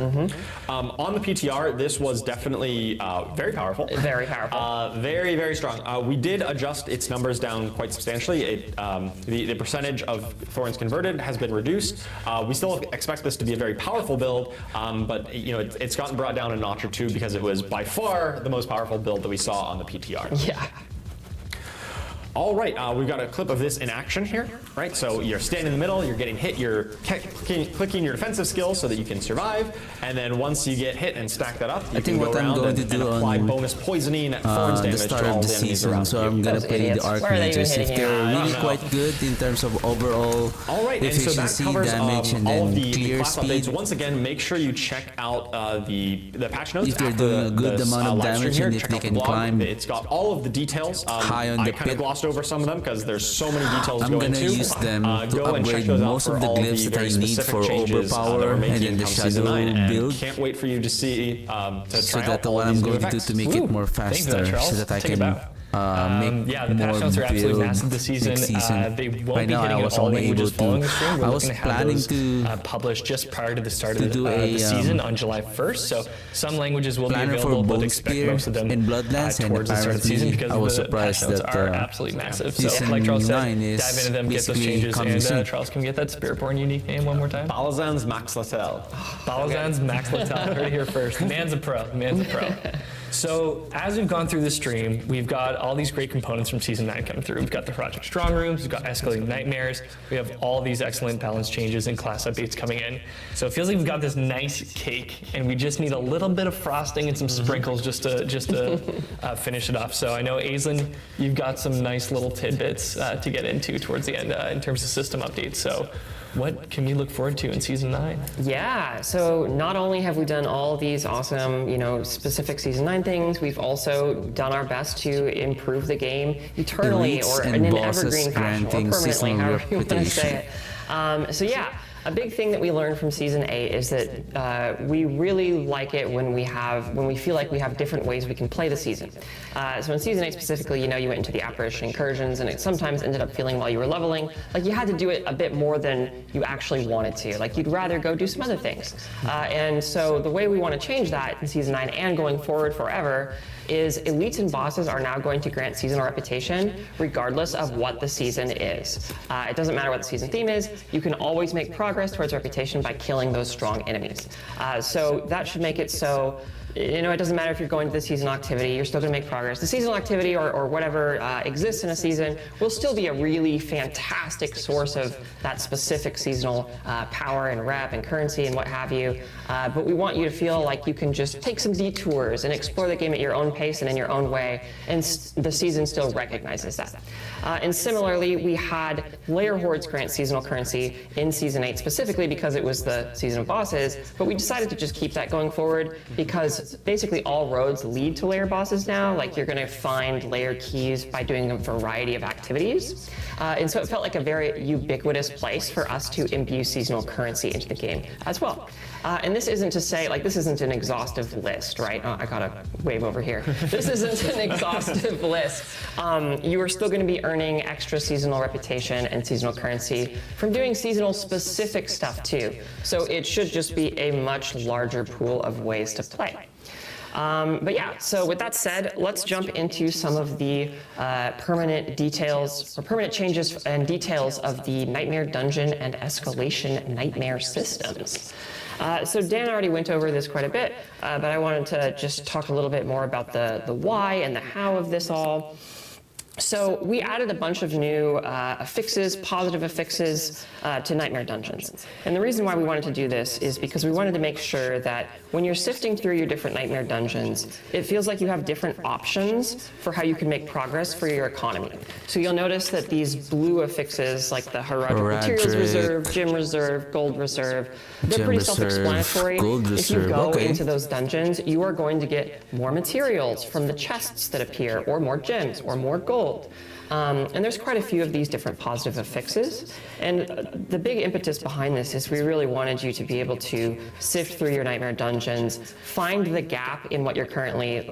On the PTR, this was definitely very powerful. Very powerful. Very, very strong. We did adjust its numbers down quite substantially. The percentage of thorns converted has been reduced. We still expect this to be a very powerful build, but you know it's gotten brought down a notch or two because it was by far the most powerful build that we saw on the PTR. Yeah. All right, we've got a clip of this in action here, right? So you're standing in the middle, you're getting hit, you're clicking your defensive skills so that you can survive, and then once you get hit and stack that up, you can think go what I'm around going and to do apply on, bonus poisoning thorns the damage start to all of the the enemies season, around so you. I'm gonna Those play idiots. the Why are they even Archmages if hitting they're you? really know. quite good in terms of overall All right, and so that efficiency, covers damage, and all of then the clear class speed. updates. Once again, make sure you check out the patch notes If they're after doing a good this, amount of live stream damage here. and if Check they out the can blog. climb It's got all of the details. high on I the kind of pit. glossed over some of them because there's so many details to I'm go gonna into. use them to Go and check upgrade those out most for of the all glyphs that very I need specific for changes, that overpower, we're and making then the come season shadow 9, and build. Can't wait for you to see to so try that out all what I'm these new going to do effects. to make Woo. it more Thanks for that, faster, Charles. so that I Take it can back. make Yeah, the patch more notes are absolutely build massive this season. next season. They won't Right be now, hitting I in was all only languages able following to. the stream. We're I was looking to have planning those to published just prior to the start to of do the a, season on July 1st. So some languages will be planner for available, but Bone expect Spear most of them in Bloodlands, and towards the start of the season because I was the patch surprised notes that are absolutely massive. So season like Charles said, 9 is dive into them, get those basically changes, coming and soon. Charles, can we get that Spiritborn unique name one more time? Balazan's Max Latel. Balazan's Max Latel. Heard it here first. The man's a pro. The man's a pro. So as we've gone through the stream, we've got all these great components from Season 9 coming through. We've got the Project Strong Rooms, we've got Escalating Nightmares, we have all these excellent balance changes and class updates coming in. So it feels like we've got this nice cake, and we just need a little bit of frosting and some sprinkles just to finish it off. So I know, Aislinn, you've got some nice little tidbits to get into towards the end in terms of system updates. So what can we look forward to in Season 9? Yeah, so not only have we done all these awesome, specific Season 9 things, we've also done our best to improve the game eternally Elites or and in an bosses evergreen fashion or granting permanently, seasonal however you want to reputation. say it. So yeah, a big thing that we learned from Season 8 is that we really like it when we feel like we have different ways we can play the season. So in Season 8 specifically, you went into the Apparition Incursions, and it sometimes ended up feeling while you were leveling like you had to do it a bit more than you actually wanted to. Like you'd rather go do some other things. And so the way we want to change that in Season 9 and going forward forever is elites and bosses are now going to grant seasonal reputation regardless of what the season is. It doesn't matter what the season theme is, you can always make progress towards reputation by killing those strong enemies. So that should make it so it doesn't matter if you're going to the seasonal activity, you're still going to make progress. The seasonal activity or whatever exists in a season will still be a really fantastic source of that specific seasonal power and rep and currency and what have you. But we want you to feel like you can just take some detours and explore the game at your own pace and in your own way, and the season still recognizes that. And similarly, we had Lair Hordes grant seasonal currency in Season 8 specifically because it was the season of bosses, but we decided to just keep that going forward because basically all roads lead to lair bosses now. Like you're going to find lair keys by doing a variety of activities. And so it felt like a very ubiquitous place for us to imbue seasonal currency into the game as well. And this isn't to say, this isn't an exhaustive list, right? I gotta wave over here. This isn't an exhaustive list. You are still gonna be earning extra seasonal reputation and seasonal currency from doing seasonal specific stuff too. So it should just be a much larger pool of ways to play. But yeah, so with that said, let's jump into some of the permanent details or permanent changes and details of the Nightmare Dungeon and Escalation Nightmare systems. So Dan already went over this quite a bit, but I wanted to just talk a little bit more about the why and the how of this all. So we added a bunch of new affixes, positive affixes to Nightmare Dungeons. And the reason why we wanted to do this is because we wanted to make sure that when you're sifting through your different Nightmare Dungeons, it feels like you have different options for how you can make progress for your economy. So you'll notice that these blue affixes, like the Herodric Materials Reserve, Gem Reserve, Gold Reserve, they're Gem pretty Reserve, self-explanatory. Gold If you Reserve, go okay. into those dungeons, you are going to get more materials from the chests that appear, or more gems, or more gold. And there's quite a few of these different positive affixes. And the big impetus behind this is we really wanted you to be able to sift through your Nightmare Dungeons, find the gap in what you're currently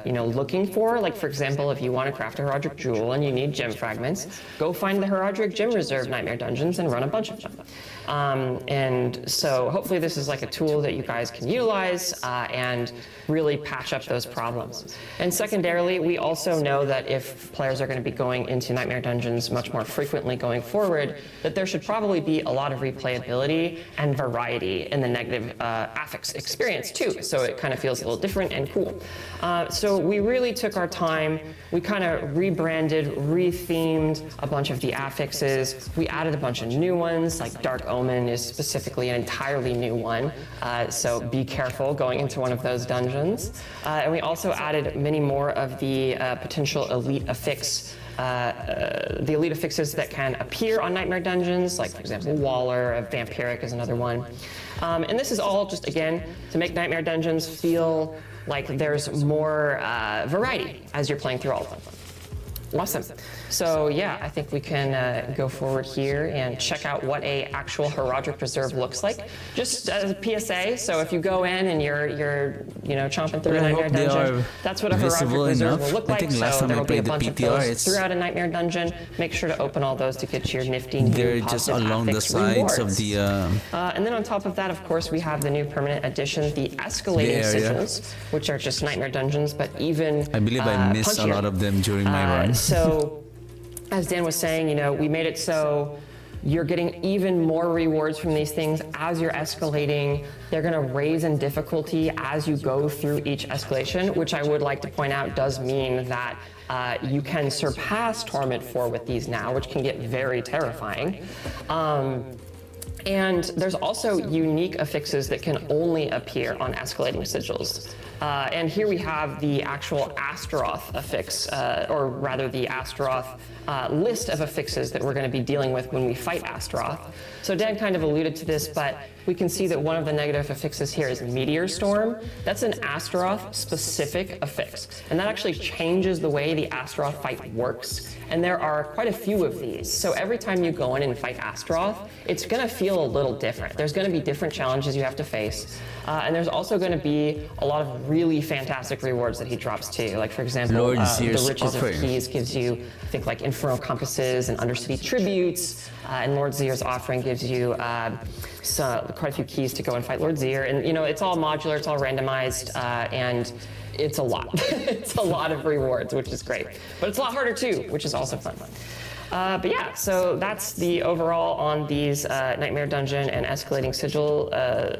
looking for. Like, for example, if you want to craft a Herodric Jewel and you need gem fragments, go find the Herodric Gem Reserve Nightmare Dungeons and run a bunch of them. And so hopefully this is like a tool that you guys can utilize and really patch up those problems. And secondarily, we also know that if players are going to be going into Nightmare Dungeons much more frequently going forward, that there should probably be a lot of replayability and variety in the negative affix experience too. So it kind of feels a little different and cool. So we really took our time. We kind of rebranded, rethemed a bunch of the affixes. We added a bunch of new ones, like Dark Omen is specifically an entirely new one. So be careful going into one of those dungeons. And we also added many more of the potential elite affix, the elite affixes that can appear on Nightmare Dungeons, like for example, Waller, Vampiric is another one. And this is all just, again, to make Nightmare Dungeons feel like there's more variety as you're playing through all of them. Awesome. So yeah, I think we can go forward here and check out what a actual Herodric Reserve looks like. Just as a PSA, so if you go in and you're chomping through a I Nightmare hope they Dungeon, are that's what a Herodric visible Reserve enough. will look I like. think last So time there I will be a played the bunch of PTR, those it's throughout a Nightmare Dungeon. Make sure to open all those to get your nifty new they're just positive along the affix sides of rewards. the And then on top of that, of course, we have the new permanent addition, the escalating The area. sigils, which are just Nightmare Dungeons, but even I believe I missed a punchier. lot of them during my run. So, as Dan was saying, we made it so you're getting even more rewards from these things as you're escalating. They're going to raise in difficulty as you go through each escalation, which I would like to point out does mean that you can surpass Torment 4 with these now, which can get very terrifying. And there's also unique affixes that can only appear on escalating sigils. And here we have the actual Astaroth affix, or rather the Astaroth list of affixes that we're going to be dealing with when we fight Astaroth. So Dan kind of alluded to this, but we can see that one of the negative affixes here is Meteor Storm. That's an Astaroth-specific affix, and that actually changes the way the Astaroth fight works. And there are quite a few of these. So every time you go in and fight Astaroth, it's going to feel a little different. There's going to be different challenges you have to face. And there's also going to be a lot of really fantastic rewards that he drops too. Like, for example, Lord the Zir's Riches offering. of Keys gives you, I think, like Infernal Compasses and Undercity Tributes. And Lord Zir's offering gives you quite a few keys to go and fight Lord Zir. And, it's all modular, it's all randomized, and it's a lot. It's a lot of rewards, which is great. But it's a lot harder too, which is also fun. But yeah, so that's the overall on these Nightmare Dungeon and Escalating Sigil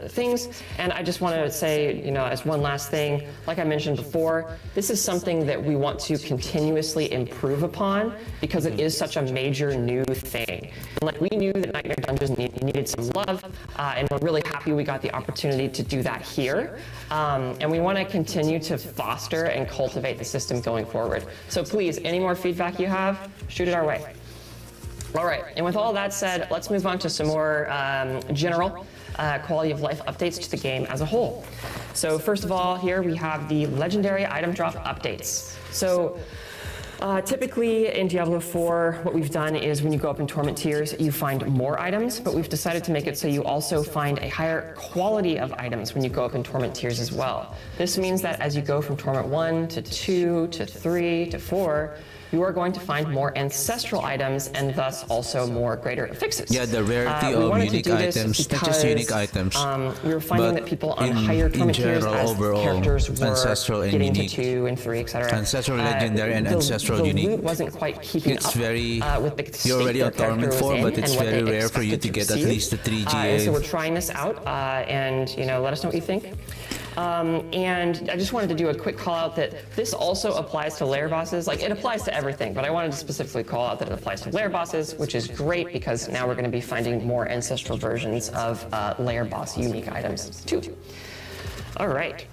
things. And I just want to say, as one last thing, like I mentioned before, this is something that we want to continuously improve upon because it is such a major new thing. And like we knew that Nightmare Dungeons needed some love, and we're really happy we got the opportunity to do that here. And we want to continue to foster and cultivate the system going forward. So please, any more feedback you have, shoot it our way. All right, and with all that said, let's move on to some more general quality of life updates to the game as a whole. So first of all, here we have the legendary item drop updates. So typically in Diablo 4, what we've done is when you go up in Torment tiers, you find more items, but we've decided to make it so you also find a higher quality of items when you go up in Torment tiers as well. This means that as you go from Torment 1 to 2 to 3 to 4, you are going to find more ancestral items and thus also more greater affixes. Yeah, the rarity We of wanted to unique do this items, not just unique because, items. we were finding but that people on in higher tournament tiers, general, as overall, characters were ancestral and getting unique. to 2 and 3, etc. Ancestral, legendary, and ancestral the unique. loot wasn't quite keeping It's up very, with the you're already state on their Tournament character 4, was but in it's and what very they rare for you to expected get at receive. least the 3 And so we're GA. trying this out, and let us know what you think. And I just wanted to do a quick call out that this also applies to lair bosses. Like, it applies to everything, but I wanted to specifically call out that it applies to lair bosses, which is great because now we're going to be finding more ancestral versions of lair boss unique items too. All right.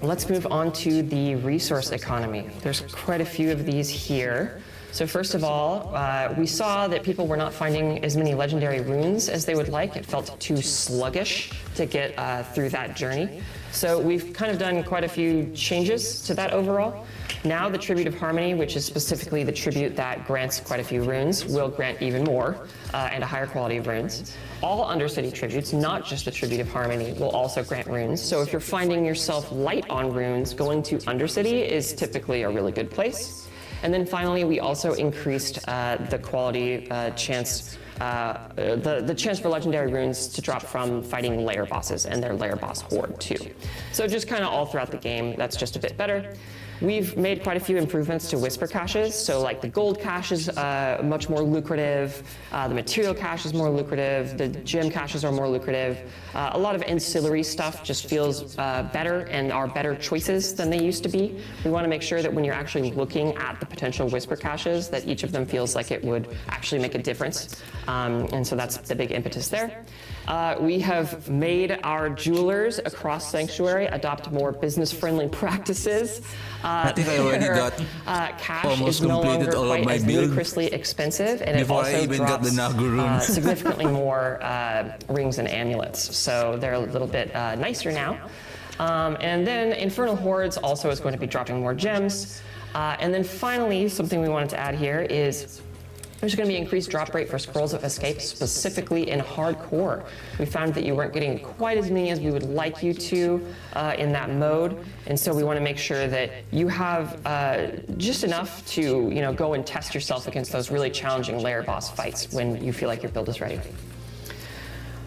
Let's move on to the resource economy. There's quite a few of these here. So first of all, we saw that people were not finding as many legendary runes as they would like. It felt too sluggish to get through that journey. So we've kind of done quite a few changes to that overall. Now the Tribute of Harmony, which is specifically the tribute that grants quite a few runes, will grant even more and a higher quality of runes. All Undercity tributes, not just the Tribute of Harmony, will also grant runes. So if you're finding yourself light on runes, going to Undercity is typically a really good place. And then finally, we also increased the quality chance, the chance for legendary runes to drop from fighting lair bosses and their lair boss horde too. So just kind of all throughout the game, that's just a bit better. We've made quite a few improvements to Whisper caches. So like the gold cache is much more lucrative, the material cache is more lucrative, the gem caches are more lucrative. A lot of ancillary stuff just feels better and are better choices than they used to be. We want to make sure that when you're actually looking at the potential Whisper caches, that each of them feels like it would actually make a difference. And so that's the big impetus there. We have made our jewelers across Sanctuary adopt more business-friendly practices. I think I already got cash almost is no completed longer all of quite my as build ludicrously expensive, and before it I also even got the drops Nagu rune. significantly more rings and amulets. So they're a little bit nicer now. And then Infernal Hordes also is going to be dropping more gems. And then finally, something we wanted to add here is there's going to be increased drop rate for Scrolls of Escape, specifically in Hardcore. We found that you weren't getting quite as many as we would like you to in that mode, and so we want to make sure that you have just enough to go and test yourself against those really challenging lair boss fights when you feel like your build is ready.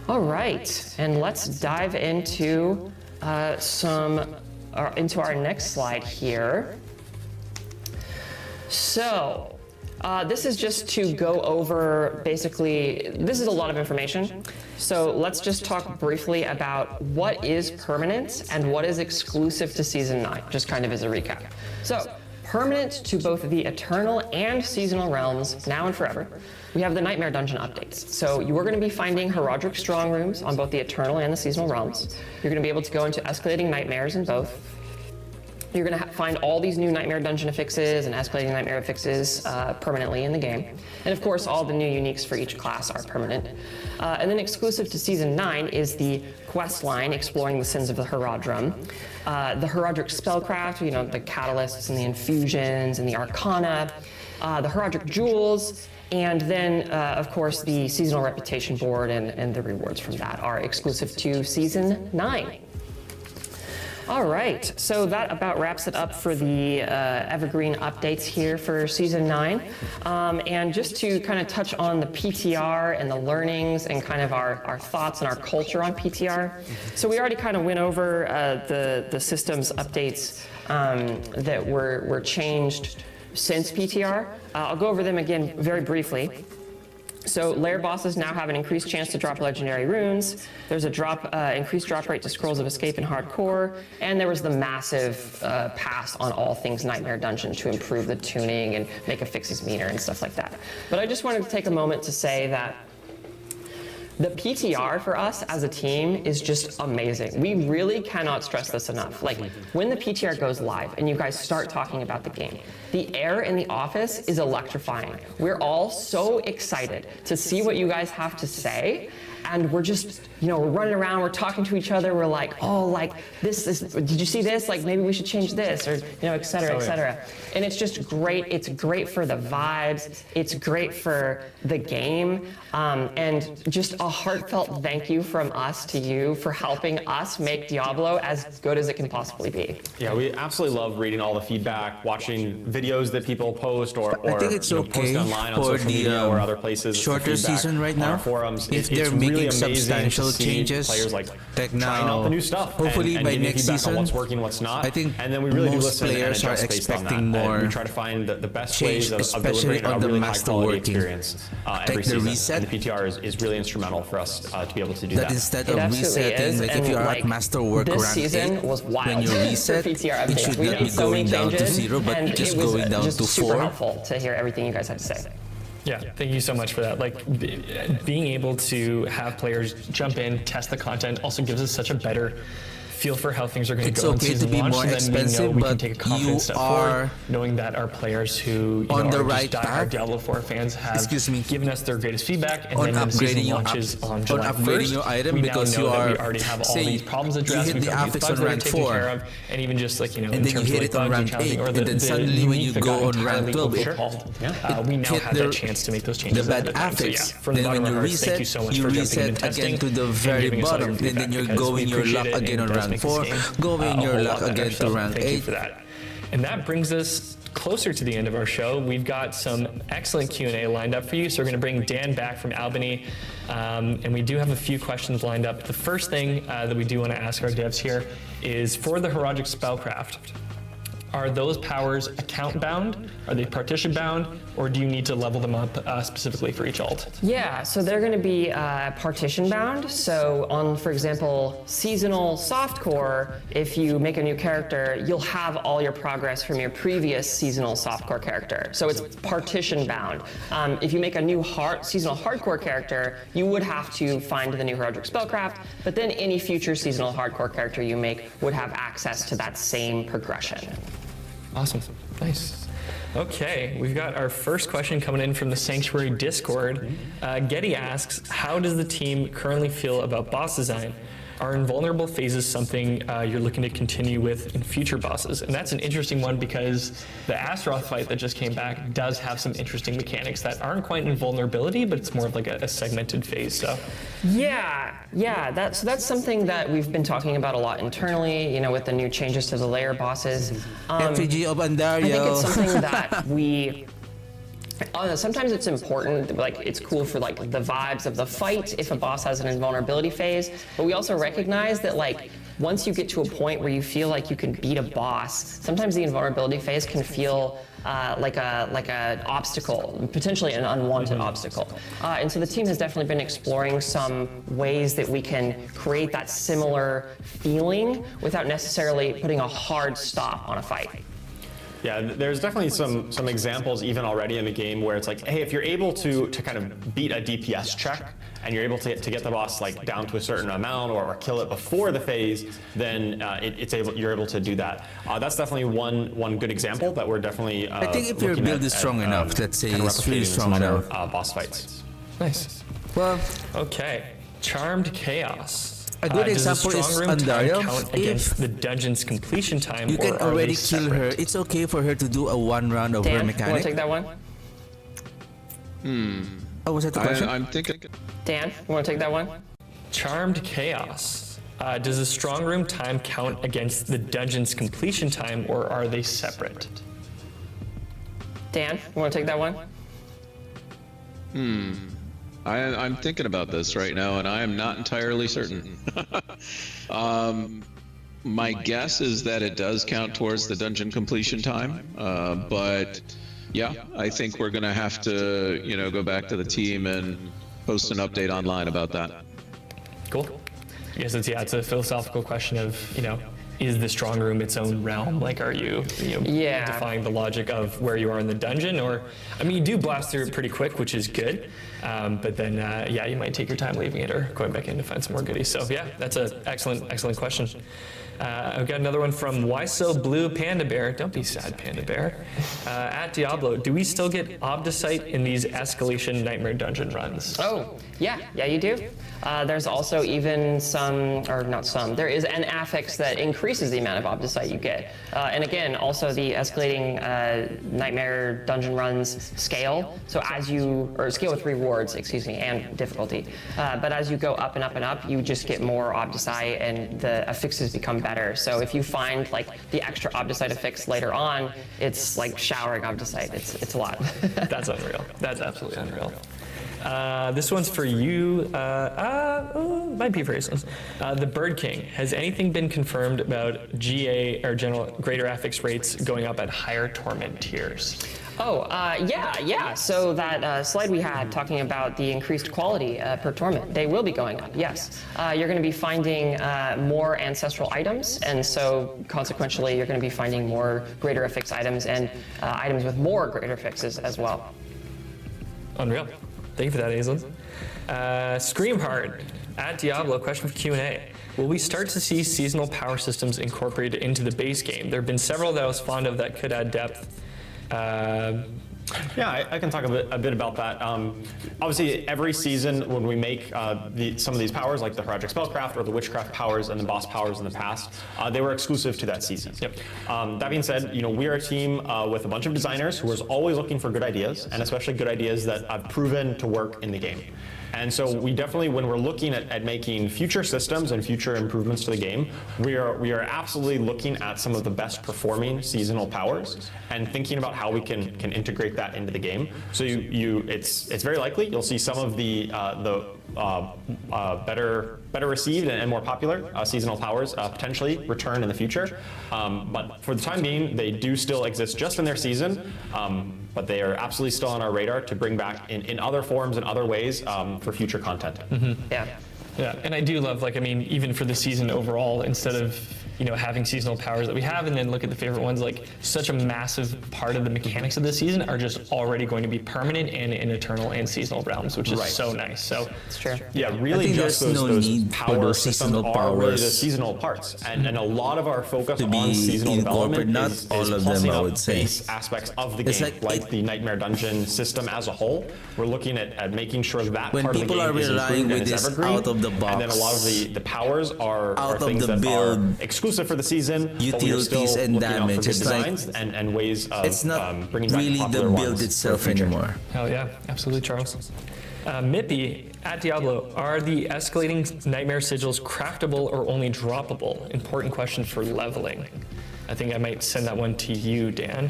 All right, and let's dive into into our next slide here. So. This is just to go over, basically, this is a lot of information. So let's just talk briefly about what is permanent and what is exclusive to Season 9, just kind of as a recap. So, permanent to both the Eternal and Seasonal realms, now and forever, we have the Nightmare Dungeon updates. So you are going to be finding Horadric Strong Rooms on both the Eternal and the Seasonal realms. You're going to be able to go into Escalating Nightmares in both. You're going to find all these new Nightmare Dungeon affixes and Escalating Nightmare affixes permanently in the game. And of course, all the new uniques for each class are permanent. And then exclusive to Season 9 is the quest line, Exploring the Sins of the Horadrim. The Horadric Spellcraft, the Catalysts and the Infusions and the Arcana, the Horadric Jewels, and then, of course, the Seasonal Reputation Board and the rewards from that are exclusive to Season 9. All right, so that about wraps it up for the Evergreen updates here for Season 9. And just to kind of touch on the PTR and the learnings and kind of our thoughts and our culture on PTR. So we already kind of went over the systems updates that were changed since PTR. I'll go over them again very briefly. So lair bosses now have an increased chance to drop legendary runes. There's a increased drop rate to Scrolls of Escape in Hardcore, and there was the massive pass on all things Nightmare Dungeon to improve the tuning and make affixes meaner and stuff like that. But I just wanted to take a moment to say that the PTR for us as a team is just amazing. We really cannot stress this enough. Like, when the PTR goes live and you guys start talking about the game, the air in the office is electrifying. We're all so excited to see what you guys have to say. and we're just, we're running around, we're talking to each other, we're like, oh, like this is, did you see this? Like maybe we should change this, or et cetera, et cetera. And it's just great. It's great for the vibes. It's great for the game, and just a heartfelt thank you from us to you for helping us make Diablo as good as it can possibly be. Yeah, we absolutely love reading all the feedback, watching videos that people post, or I think it's post okay online on for social the media or other places. shorter season right now. On our forums. If It's they're really making amazing substantial to see changes, players like now, trying out the new stuff. hopefully and by giving next feedback season, on what's working, what's not. I think and then we really do most listen and players are adjust based on expecting that. more And we try to find the best change, ways of especially delivering on a the really high master quality working. experience every Like the season. reset. And the PTR is really instrumental for us to be able to do that that. instead It of absolutely resetting, is, like if and, you are like, at masterwork this rank season 8, was wild when you for reset, PTR it updates. should We not made be so many going down to changes, 0, but and just it was going down just to super 4. helpful to hear everything you guys had to say. Yeah, thank you so much for that. Like being able to have players jump in, test the content also gives us such a better feel for how things are going to It's go in okay to season be launch, more so then we know expensive, we can but take a confident you step are forward, knowing that our players who on the are right just diehard path. Diablo 4 fans have Excuse me. given us their greatest feedback, and On then when the season upgrading your launches on on July upgrading 1st, your item we now because know you that are, we already have all say, these problems you addressed, hit we've the got these affix bugs on that are rank taken 4, care of, and even just like, in and then you terms of hit like it on bugs rank accounting 8, or and the then suddenly when you unique that go got on rank entirely 12, overhauled. We now hit have the- that chance to make those changes the ahead bad of time. So yeah, affix. from the Then bottom when of you our hearts, thank you reset, so much you for jumping in and reset testing again to the and very giving us all your bottom, and then feedback, you're because going we your appreciate luck it, again and on it does rank make this 4, game, going a your whole luck lot better. again to So rank thank you 8. for that. And that brings us closer to the end of our show. We've got some excellent Q&A lined up for you. So we're going to bring Dan back from Albany, and we do have a few questions lined up. The first thing that we do want to ask our devs here is, for the Herodic Spellcraft, are those powers account bound? Are they partition bound? Or do you need to level them up specifically for each alt? Yeah, so they're going to be partition bound. So on, for example, seasonal softcore, if you make a new character, you'll have all your progress from your previous seasonal softcore character. So it's partition bound. If you make a new seasonal hardcore character, you would have to find the new Herodic Spellcraft, but then any future seasonal hardcore character you make would have access to that same progression. Awesome. Nice. Okay, we've got our first question coming in from the Sanctuary Discord. Getty asks, how does the team currently feel about boss design? Are invulnerable phases something you're looking to continue with in future bosses? And that's an interesting one because the Astaroth fight that just came back does have some interesting mechanics that aren't quite invulnerability, but it's more of like a segmented phase. So Yeah, that's something that we've been talking about a lot internally, with the new changes to the layer bosses. Effigy of I think it's Andario. something that we. Sometimes it's important, like it's cool for like the vibes of the fight if a boss has an invulnerability phase, but we also recognize that like once you get to a point where you feel like you can beat a boss, sometimes the invulnerability phase can feel like an obstacle, potentially an unwanted obstacle. And so the team has definitely been exploring some ways that we can create that similar feeling without necessarily putting a hard stop on a fight. Yeah, there's definitely some examples even already in the game where it's like, hey, if you're able to kind of beat a DPS check and you're able to get the boss like down to a certain amount or kill it before the phase, then you're able to do that. That's definitely one good example that we're definitely. I think if your build is strong enough, let's say kind of it's really replicating strong some other, enough. boss fights. nice. Well, Okay, Charmed Chaos. A good Does the example is strong room time Andario. count against the dungeon's completion time, you can or are already they kill her. separate? It's okay for her to do a one round of her Dan, you want to mechanic. take that one? Oh, was that the question? I'm thinking. Dan, you want to take that one? Charmed Chaos. Does the strong room time count against the dungeon's completion time, or are they separate? Dan, you want to take that one? I'm thinking about this right now, and I am not entirely certain. My guess is that it does count towards the dungeon completion time, but yeah, I think we're gonna have to, go back to the team and post an update online about that. Cool. I guess it's a philosophical question of, is the strong room its own realm? Like, are you, Yeah. defying the logic of where you are in the dungeon? Or, you do blast through it pretty quick, which is good. But then, you might take your time leaving it or going back in to find some more goodies. So yeah, that's an excellent question. I've got another one from Why So Blue Panda Bear. Don't be sad, Panda Bear. At Diablo, do we still get Obdicite in these escalation Nightmare Dungeon runs? Oh, yeah, you do. There's also even there is an affix that increases the amount of Obdicite you get. And again, also the escalating Nightmare Dungeon runs scale. So scale with rewards, and difficulty. But as you go up and up and up, you just get more Obdicite and the affixes become better. So if you find like the extra Obdicite affix later on, it's like showering Obdicite. It's a lot. That's unreal. That's absolutely unreal. This one's for you. Might be for Aislinn. The Bird King. Has anything been confirmed about GA or general greater affix rates going up at higher torment tiers? Yeah. So that slide we had talking about the increased quality per torment, they will be going up, yes. You're going to be finding more ancestral items, and so consequentially you're going to be finding more greater affix items and items with more greater affixes as well. Unreal. Thank you for that, Aislinn. Screamheart at Diablo, question for Q&A. Will we start to see seasonal power systems incorporated into the base game? There have been several that I was fond of that could add depth. Yeah, I can talk a bit about that. Obviously, every season when we make some of these powers, like the Heraldic Spellcraft or the Witchcraft powers and the boss powers in the past, they were exclusive to that season. Yep. That being said, we are a team with a bunch of designers who are always looking for good ideas, and especially good ideas that have proven to work in the game. And so we definitely, when we're looking at making future systems and future improvements to the game, we are absolutely looking at some of the best performing seasonal powers and thinking about how we can integrate that into the game. So it's very likely you'll see some of the better received and more popular seasonal powers potentially return in the future. But for the time being, they do still exist just in their season. But they are absolutely still on our radar to bring back in other forms and other ways for future content. Mm-hmm. Yeah, and I do love, even for the season overall, instead of having seasonal powers that we have and then look at the favorite ones, such a massive part of the mechanics of this season are just already going to be permanent and in eternal and seasonal realms, which is so nice. So it's true. Yeah, really just those power systems are really the seasonal parts. And a lot of our focus on seasonal development is plussing up base aspects of the game, like the Nightmare Dungeon system as a whole. We're looking at making sure that part of the game is improved and is evergreen. Out of the box, and then a lot of the powers are things that are exclusive for the season, utilities and damage. It's designs and ways of it's not bringing back really the build itself anymore. Hell yeah, absolutely, Charles. Mippy at Diablo, are the escalating Nightmare Sigils craftable or only droppable? Important question for leveling. I think I might send that one to you, Dan.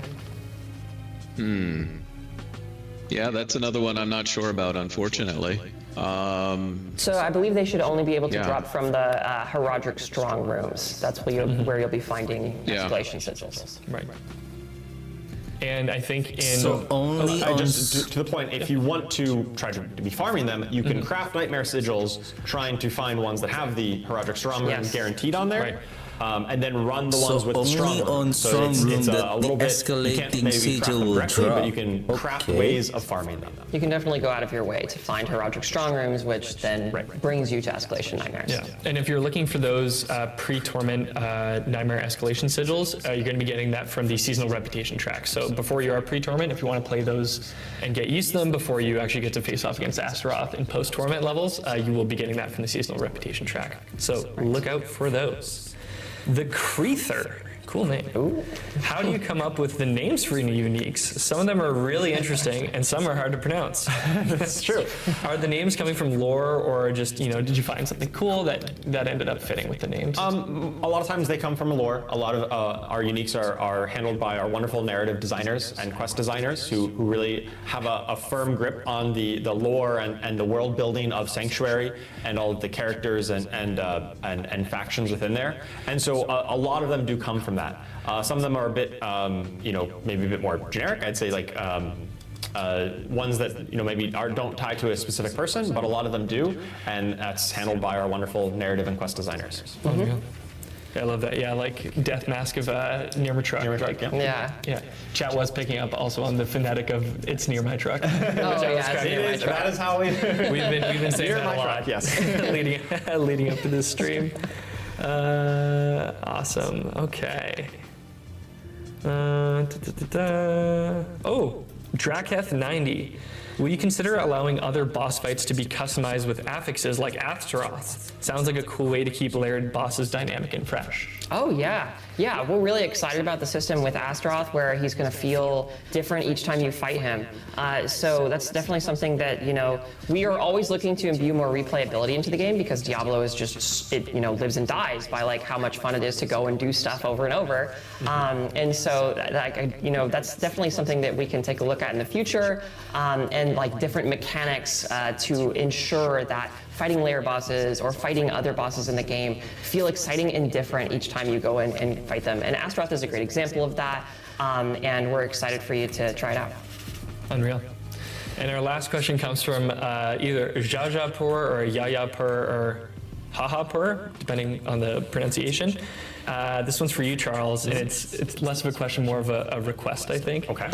Yeah, that's another one I'm not sure about, unfortunately. So I believe they should only be able to drop from the Heraldic Strong Rooms. That's where you'll be finding escalation sigils. Right. And I think only just to the point, if you want to try to be farming them, you can craft Nightmare Sigils, trying to find ones that have the Heraldic Strong Room guaranteed on there. Right. And then run the ones with the strong room. On strong room it's that a little bit, you can't escalating maybe craft sigil them will directly, drop. but you can craft ways of farming them. You can definitely go out of your way to find Heraldic Strong Rooms, which then brings you to Escalation Nightmares. Yeah, and if you're looking for those pre-torment Nightmare Escalation Sigils, you're going to be getting that from the Seasonal Reputation track. So before you are pre-torment, if you want to play those and get used to them before you actually get to face off against Astaroth in post-torment levels, you will be getting that from the Seasonal Reputation track. So look out for those. The Creether. Cool name. Ooh. How do you come up with the names for your uniques? Some of them are really interesting and some are hard to pronounce. That's true. Are the names coming from lore or just, did you find something cool that ended up fitting with the names? A lot of times they come from lore. A lot of our uniques are handled by our wonderful narrative designers and quest designers who really have a firm grip on the lore and the world building of Sanctuary and all of the characters and factions within there. And so a lot of them do come from that. Some of them are a bit, maybe a bit more generic. I'd say ones that maybe don't tie to a specific person, but a lot of them do, and that's handled by our wonderful narrative and quest designers. Mm-hmm. I love that. Yeah, like Death Mask of Near My Truck. Near My Truck, Yeah. Yeah. Chat was picking up also on the phonetic of It's Near My Truck. That is how we've been saying Near that My a lot. Truck, yes. leading up to this stream. Awesome. Okay. Oh, Draketh90. Will you consider allowing other boss fights to be customized with affixes like Astaroth? Sounds like a cool way to keep layered bosses dynamic and fresh. Oh yeah, we're really excited about the system with Astaroth where he's going to feel different each time you fight him. So that's definitely something that, we are always looking to imbue more replayability into the game because Diablo is just, it lives and dies by like how much fun it is to go and do stuff over and over. And so that's definitely something that we can take a look at in the future, and like different mechanics to ensure that fighting layer bosses or fighting other bosses in the game feel exciting and different each time you go in and fight them. And Astaroth is a great example of that, and we're excited for you to try it out. Unreal. And our last question comes from either Jajapur or Yayapur or Hahapur, depending on the pronunciation. This one's for you, Charles, and it's less of a question, more of a request, I think. Okay.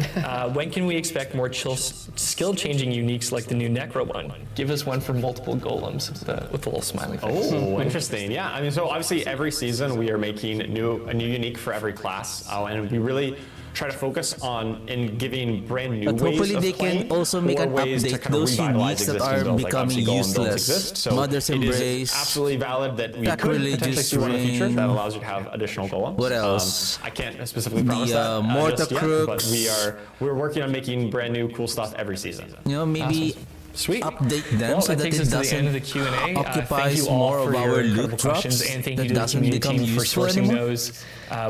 When can we expect more skill-changing uniques like the new Necro one? Give us one for multiple golems with a little smiley face. Oh, interesting. Yeah, I mean, so obviously every season we are making a new unique for every class, and we really try to focus on giving brand new But ways hopefully of they playing, can also make or an ways to update kind of those revitalize uniques that existing are builds, like becoming obviously golem builds useless. exist. So Mother's it is Embrace, absolutely valid that we could Sacrilegious potentially see one in the future Ring. that allows you to have additional golems. What else? I can't specifically promise The, that Morta just yet, Crooks. but we're working on making brand new cool stuff every season. Maybe Sweet. update them Well, so that takes it us to the end of the doesn't Q&A. occupies Thank you all more for of your our incredible loot questions, drops and thank that you to the doesn't community become team for useful sourcing anymore. those.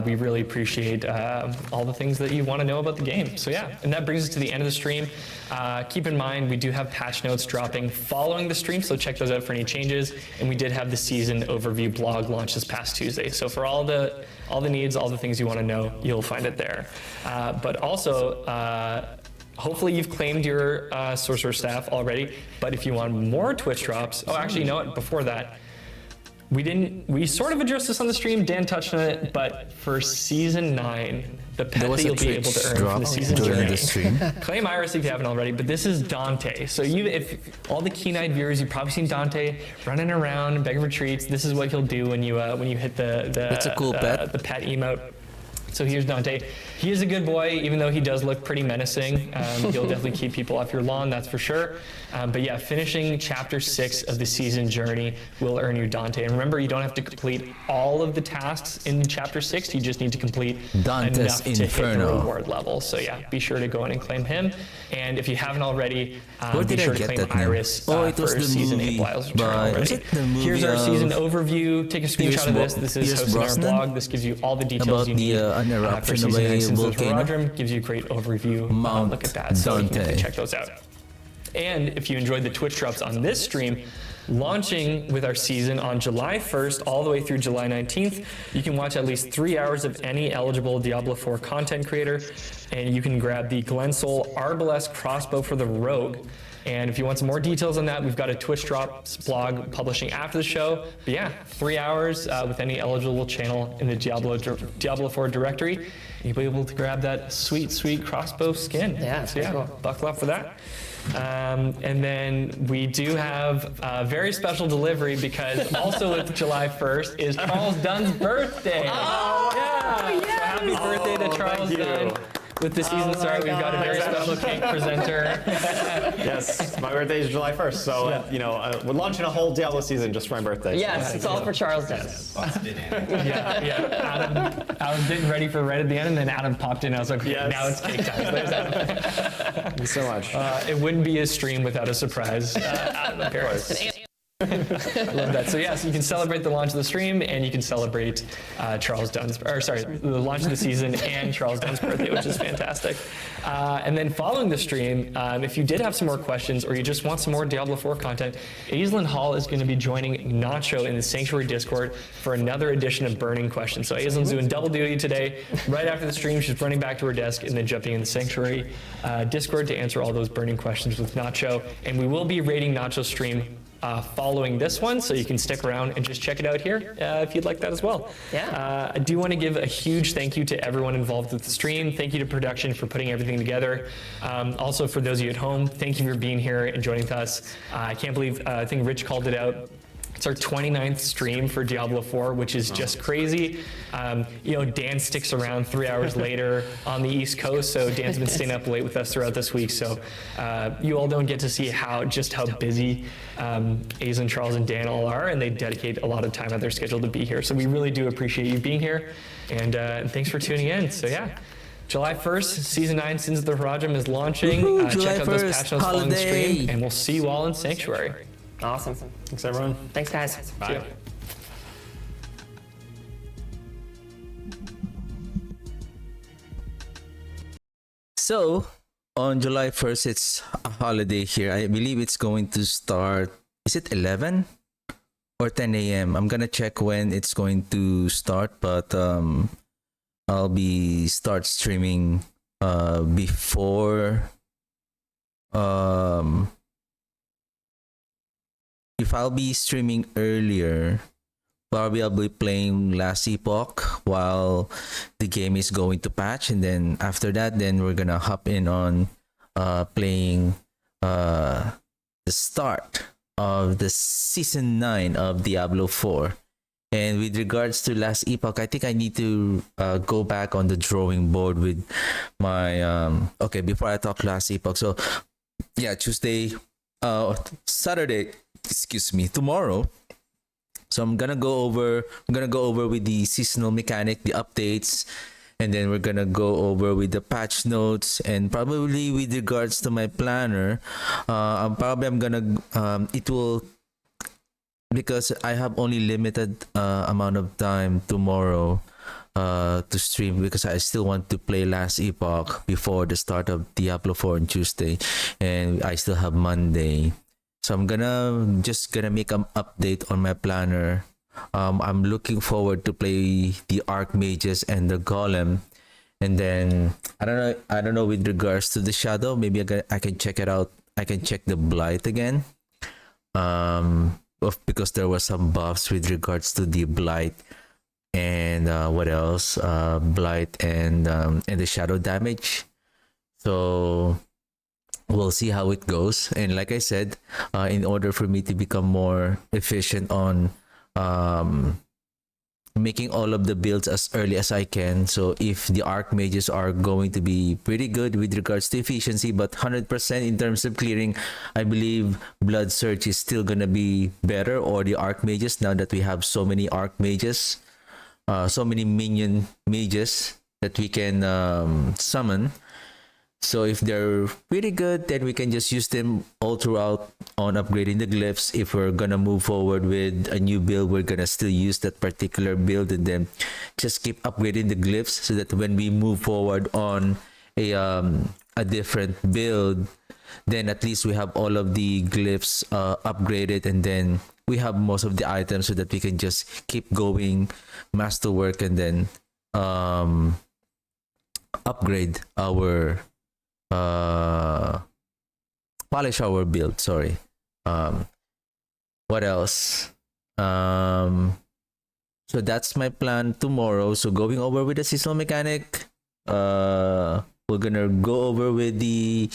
We really appreciate all the things that you want to know about the game. So yeah, and that brings us to the end of the stream. Keep in mind, we do have patch notes dropping following the stream, so check those out for any changes. And we did have the season overview blog launch this past Tuesday. So for all the needs, all the things you want to know, you'll find it there. But also, hopefully you've claimed your Sorcerer staff already, but if you want more Twitch drops, actually, you know what, before that, we sort of addressed this on the stream, Dan touched on it, but for Season 9, the pet There was that a you'll be able to Twitch earn drop from the Season during Journey. the stream. Claim Iris if you haven't already, but this is Dante. So if all the keen-eyed viewers, you've probably seen Dante running around, begging for treats. This is what he'll do when you hit the That's a cool pet. the pet emote. So here's Dante. He is a good boy, even though he does look pretty menacing. He'll definitely keep people off your lawn, that's for sure. But yeah, finishing Chapter 6 of the Season Journey will earn you Dante. And remember, you don't have to complete all of the tasks in Chapter 6. You just need to complete Dante's enough to hit the Inferno. reward level. So yeah, be sure to go in and claim him. And if you haven't already, Where be did I sure to get claim that name? Iris Oh, it was for the Season movie 8 Wiles Return by- already. was it the movie Here's our of season overview. Take a screenshot of this. This is Pierce hosted on our Brosnan? blog. This gives you all the details About you the, need an for eruption of Season a 9 Sins of volcano? Herodrum. Gives you a great overview. Mount Look at that. So you Dante. can check those out. And if you enjoyed the Twitch drops on this stream, launching with our season on July 1st all the way through July 19th, you can watch at least 3 hours of any eligible Diablo 4 content creator, and you can grab the Glensoul Arbalest crossbow for the Rogue. And if you want some more details on that, we've got a Twitch Drops blog publishing after the show. But yeah, 3 hours with any eligible channel in the Diablo 4 directory. You'll be able to grab that sweet, sweet crossbow skin. Yeah, so yeah, cool. buckle up for that. And then we do have a very special delivery because also with July 1st is Charles Dunn's birthday. Oh, yeah. So happy birthday to Charles Dunn. With the season start, we've got a very special cake presenter. Yes, my birthday is July 1st, so we're launching a whole Diablo season just for my birthday. Yes, it's all for Charles Dunn. Yeah. Adam, I was getting ready for right at the end, and then Adam popped in. I was like, Yes. now it's cake time. There's Adam. Thank you so much. It wouldn't be a stream without a surprise. Adam appearance. I love that. So yes, you can celebrate the launch of the stream, and you can celebrate the launch of the season and Charles Dunn's birthday, which is fantastic. And then following the stream, if you did have some more questions or you just want some more Diablo 4 content, Aislinn Hall is going to be joining Nacho in the Sanctuary Discord for another edition of Burning Questions. So Aislinn's doing double duty today. Right after the stream, she's running back to her desk and then jumping in the Sanctuary Discord to answer all those burning questions with Nacho. And we will be rating Nacho's stream following this one, so you can stick around and just check it out here if you'd like that as well. Yeah. I do want to give a huge thank you to everyone involved with the stream. Thank you to production for putting everything together. Also, for those of you at home, thank you for being here and joining us. I can't believe, I think Rich called it out. It's our 29th stream for Diablo 4, which is just crazy. Dan sticks around 3 hours later on the East Coast, so Dan's been staying up late with us throughout this week. So you all don't get to see how busy Aza and Charles and Dan all are, and they dedicate a lot of time out of their schedule to be here. So we really do appreciate you being here, and thanks for tuning in. So yeah. July 1st, Season 9 Sins of the Harajam is launching. July Check out those 1st, patch notes following the holiday. stream, and we'll see you all in Sanctuary. Awesome. Thanks, everyone. Thanks, guys. See Bye. ya. So, on July 1st, it's a holiday here. I believe it's going to start, is it 11 or 10 a.m.? I'm gonna check when it's going to start, but I'll be start streaming before if I'll be streaming earlier, probably I'll be playing Last Epoch while the game is going to patch, and then after that, then we're gonna hop in on playing the start of the season 9 of Diablo 4. And with regards to Last Epoch, I think I need to go back on the drawing board with my okay, before I talk Last Epoch. So yeah, Saturday, tomorrow. So I'm gonna go over with the seasonal mechanic, the updates, and then we're gonna go over with the patch notes, and probably with regards to my planner, I'm gonna it will, because I have only limited amount of time tomorrow to stream, because I still want to play Last Epoch before the start of Diablo 4 on Tuesday, and I still have Monday. So I'm just gonna make an update on my planner. I'm looking forward to play the Archmages and the Golem, and then I don't know with regards to the Shadow. Maybe I can check it out. I can check the Blight again, because there were some buffs with regards to the Blight, and what else? Blight and the Shadow damage. So we'll see how it goes. And like I said, in order for me to become more efficient on making all of the builds as early as I can, so if the Archmages are going to be pretty good with regards to efficiency, but 100% in terms of clearing, I believe Blood Search is still gonna be better, or the Archmages, now that we have so many Archmages, so many minion mages that we can summon. So if they're pretty good, then we can just use them all throughout on upgrading the glyphs. If we're gonna move forward with a new build, we're gonna still use that particular build, and then just keep upgrading the glyphs, so that when we move forward on a different build, then at least we have all of the glyphs upgraded, and then we have most of the items, so that we can just keep going masterwork, and then upgrade our polish our build. Sorry. What else? So that's my plan tomorrow. So going over with the seasonal mechanic, we're gonna go over with the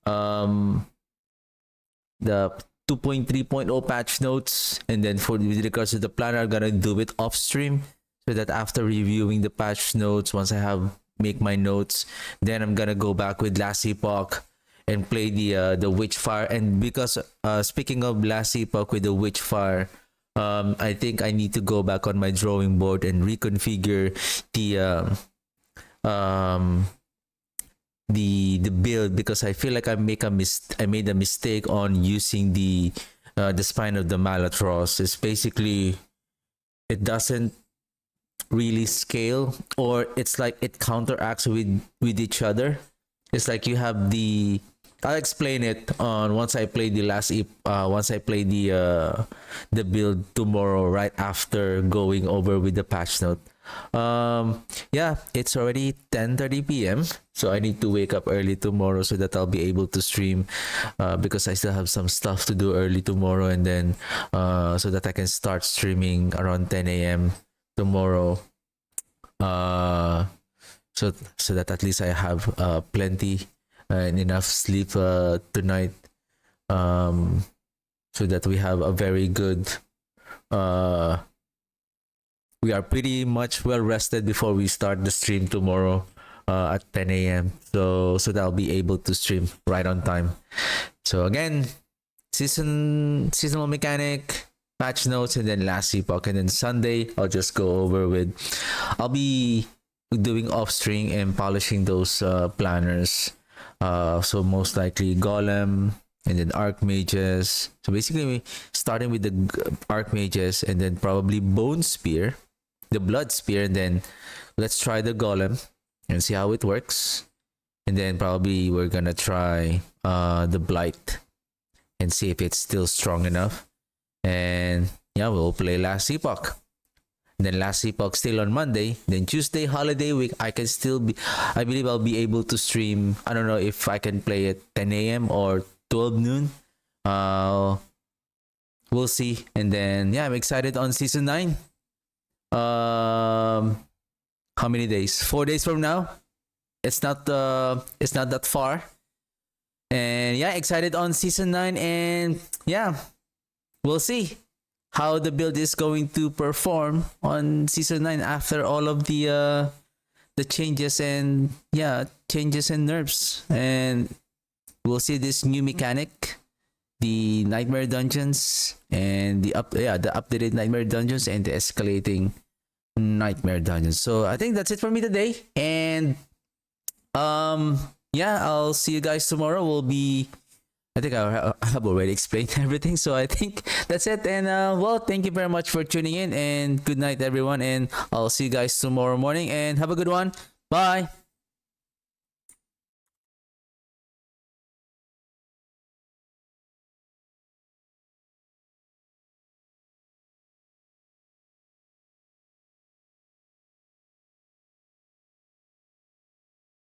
2.3.0 patch notes, and then with regards to the planner, I'm gonna do it off stream, so that after reviewing the patch notes, once I make my notes, then I'm gonna go back with Last Epoch and play the Witchfire. And because speaking of Last Epoch with the Witchfire, I think I need to go back on my drawing board and reconfigure the build, because I feel like I made a mistake on using the spine of the Malatros. It's basically, it doesn't really scale, or it's like it counteracts with each other. It's like you have I'll explain it on once I play the build tomorrow, right after going over with the patch note. Yeah, it's already 10:30 p.m. so I need to wake up early tomorrow, so that I'll be able to stream, because I still have some stuff to do early tomorrow, and then so that I can start streaming around 10 a.m. tomorrow, so that at least I have plenty and enough sleep tonight, so that we have a very good we are pretty much well rested before we start the stream tomorrow at 10 a.m. So that I'll be able to stream right on time. So again, seasonal mechanic, patch notes, and then last epoch, and then Sunday I'll just go over with. I'll be doing off string and polishing those planners. So most likely Golem and then Archmages. So basically starting with the Archmages and then probably Bone Spear, the Blood Spear, and then let's try the Golem and see how it works. And then probably we're gonna try the Blight and see if it's still strong enough. And yeah, we'll play last epoch. Then last epoch still on Monday. Then Tuesday, holiday week, I believe I'll be able to stream. I don't know if I can play at 10 a.m. or 12 noon. We'll see. And then yeah, I'm excited on season 9. How many days? 4 days from now. It's not that far. And yeah, excited on season 9, and yeah, we'll see how the build is going to perform on season 9 after all of the changes and nerfs. And we'll see this new mechanic, the Nightmare Dungeons, and the updated Nightmare Dungeons and the escalating Nightmare Dungeons. So I think that's it for me today, and I'll see you guys tomorrow. I think I have already explained everything, so I think that's it. And thank you very much for tuning in, and good night everyone, and I'll see you guys tomorrow morning, and have a good one. Bye.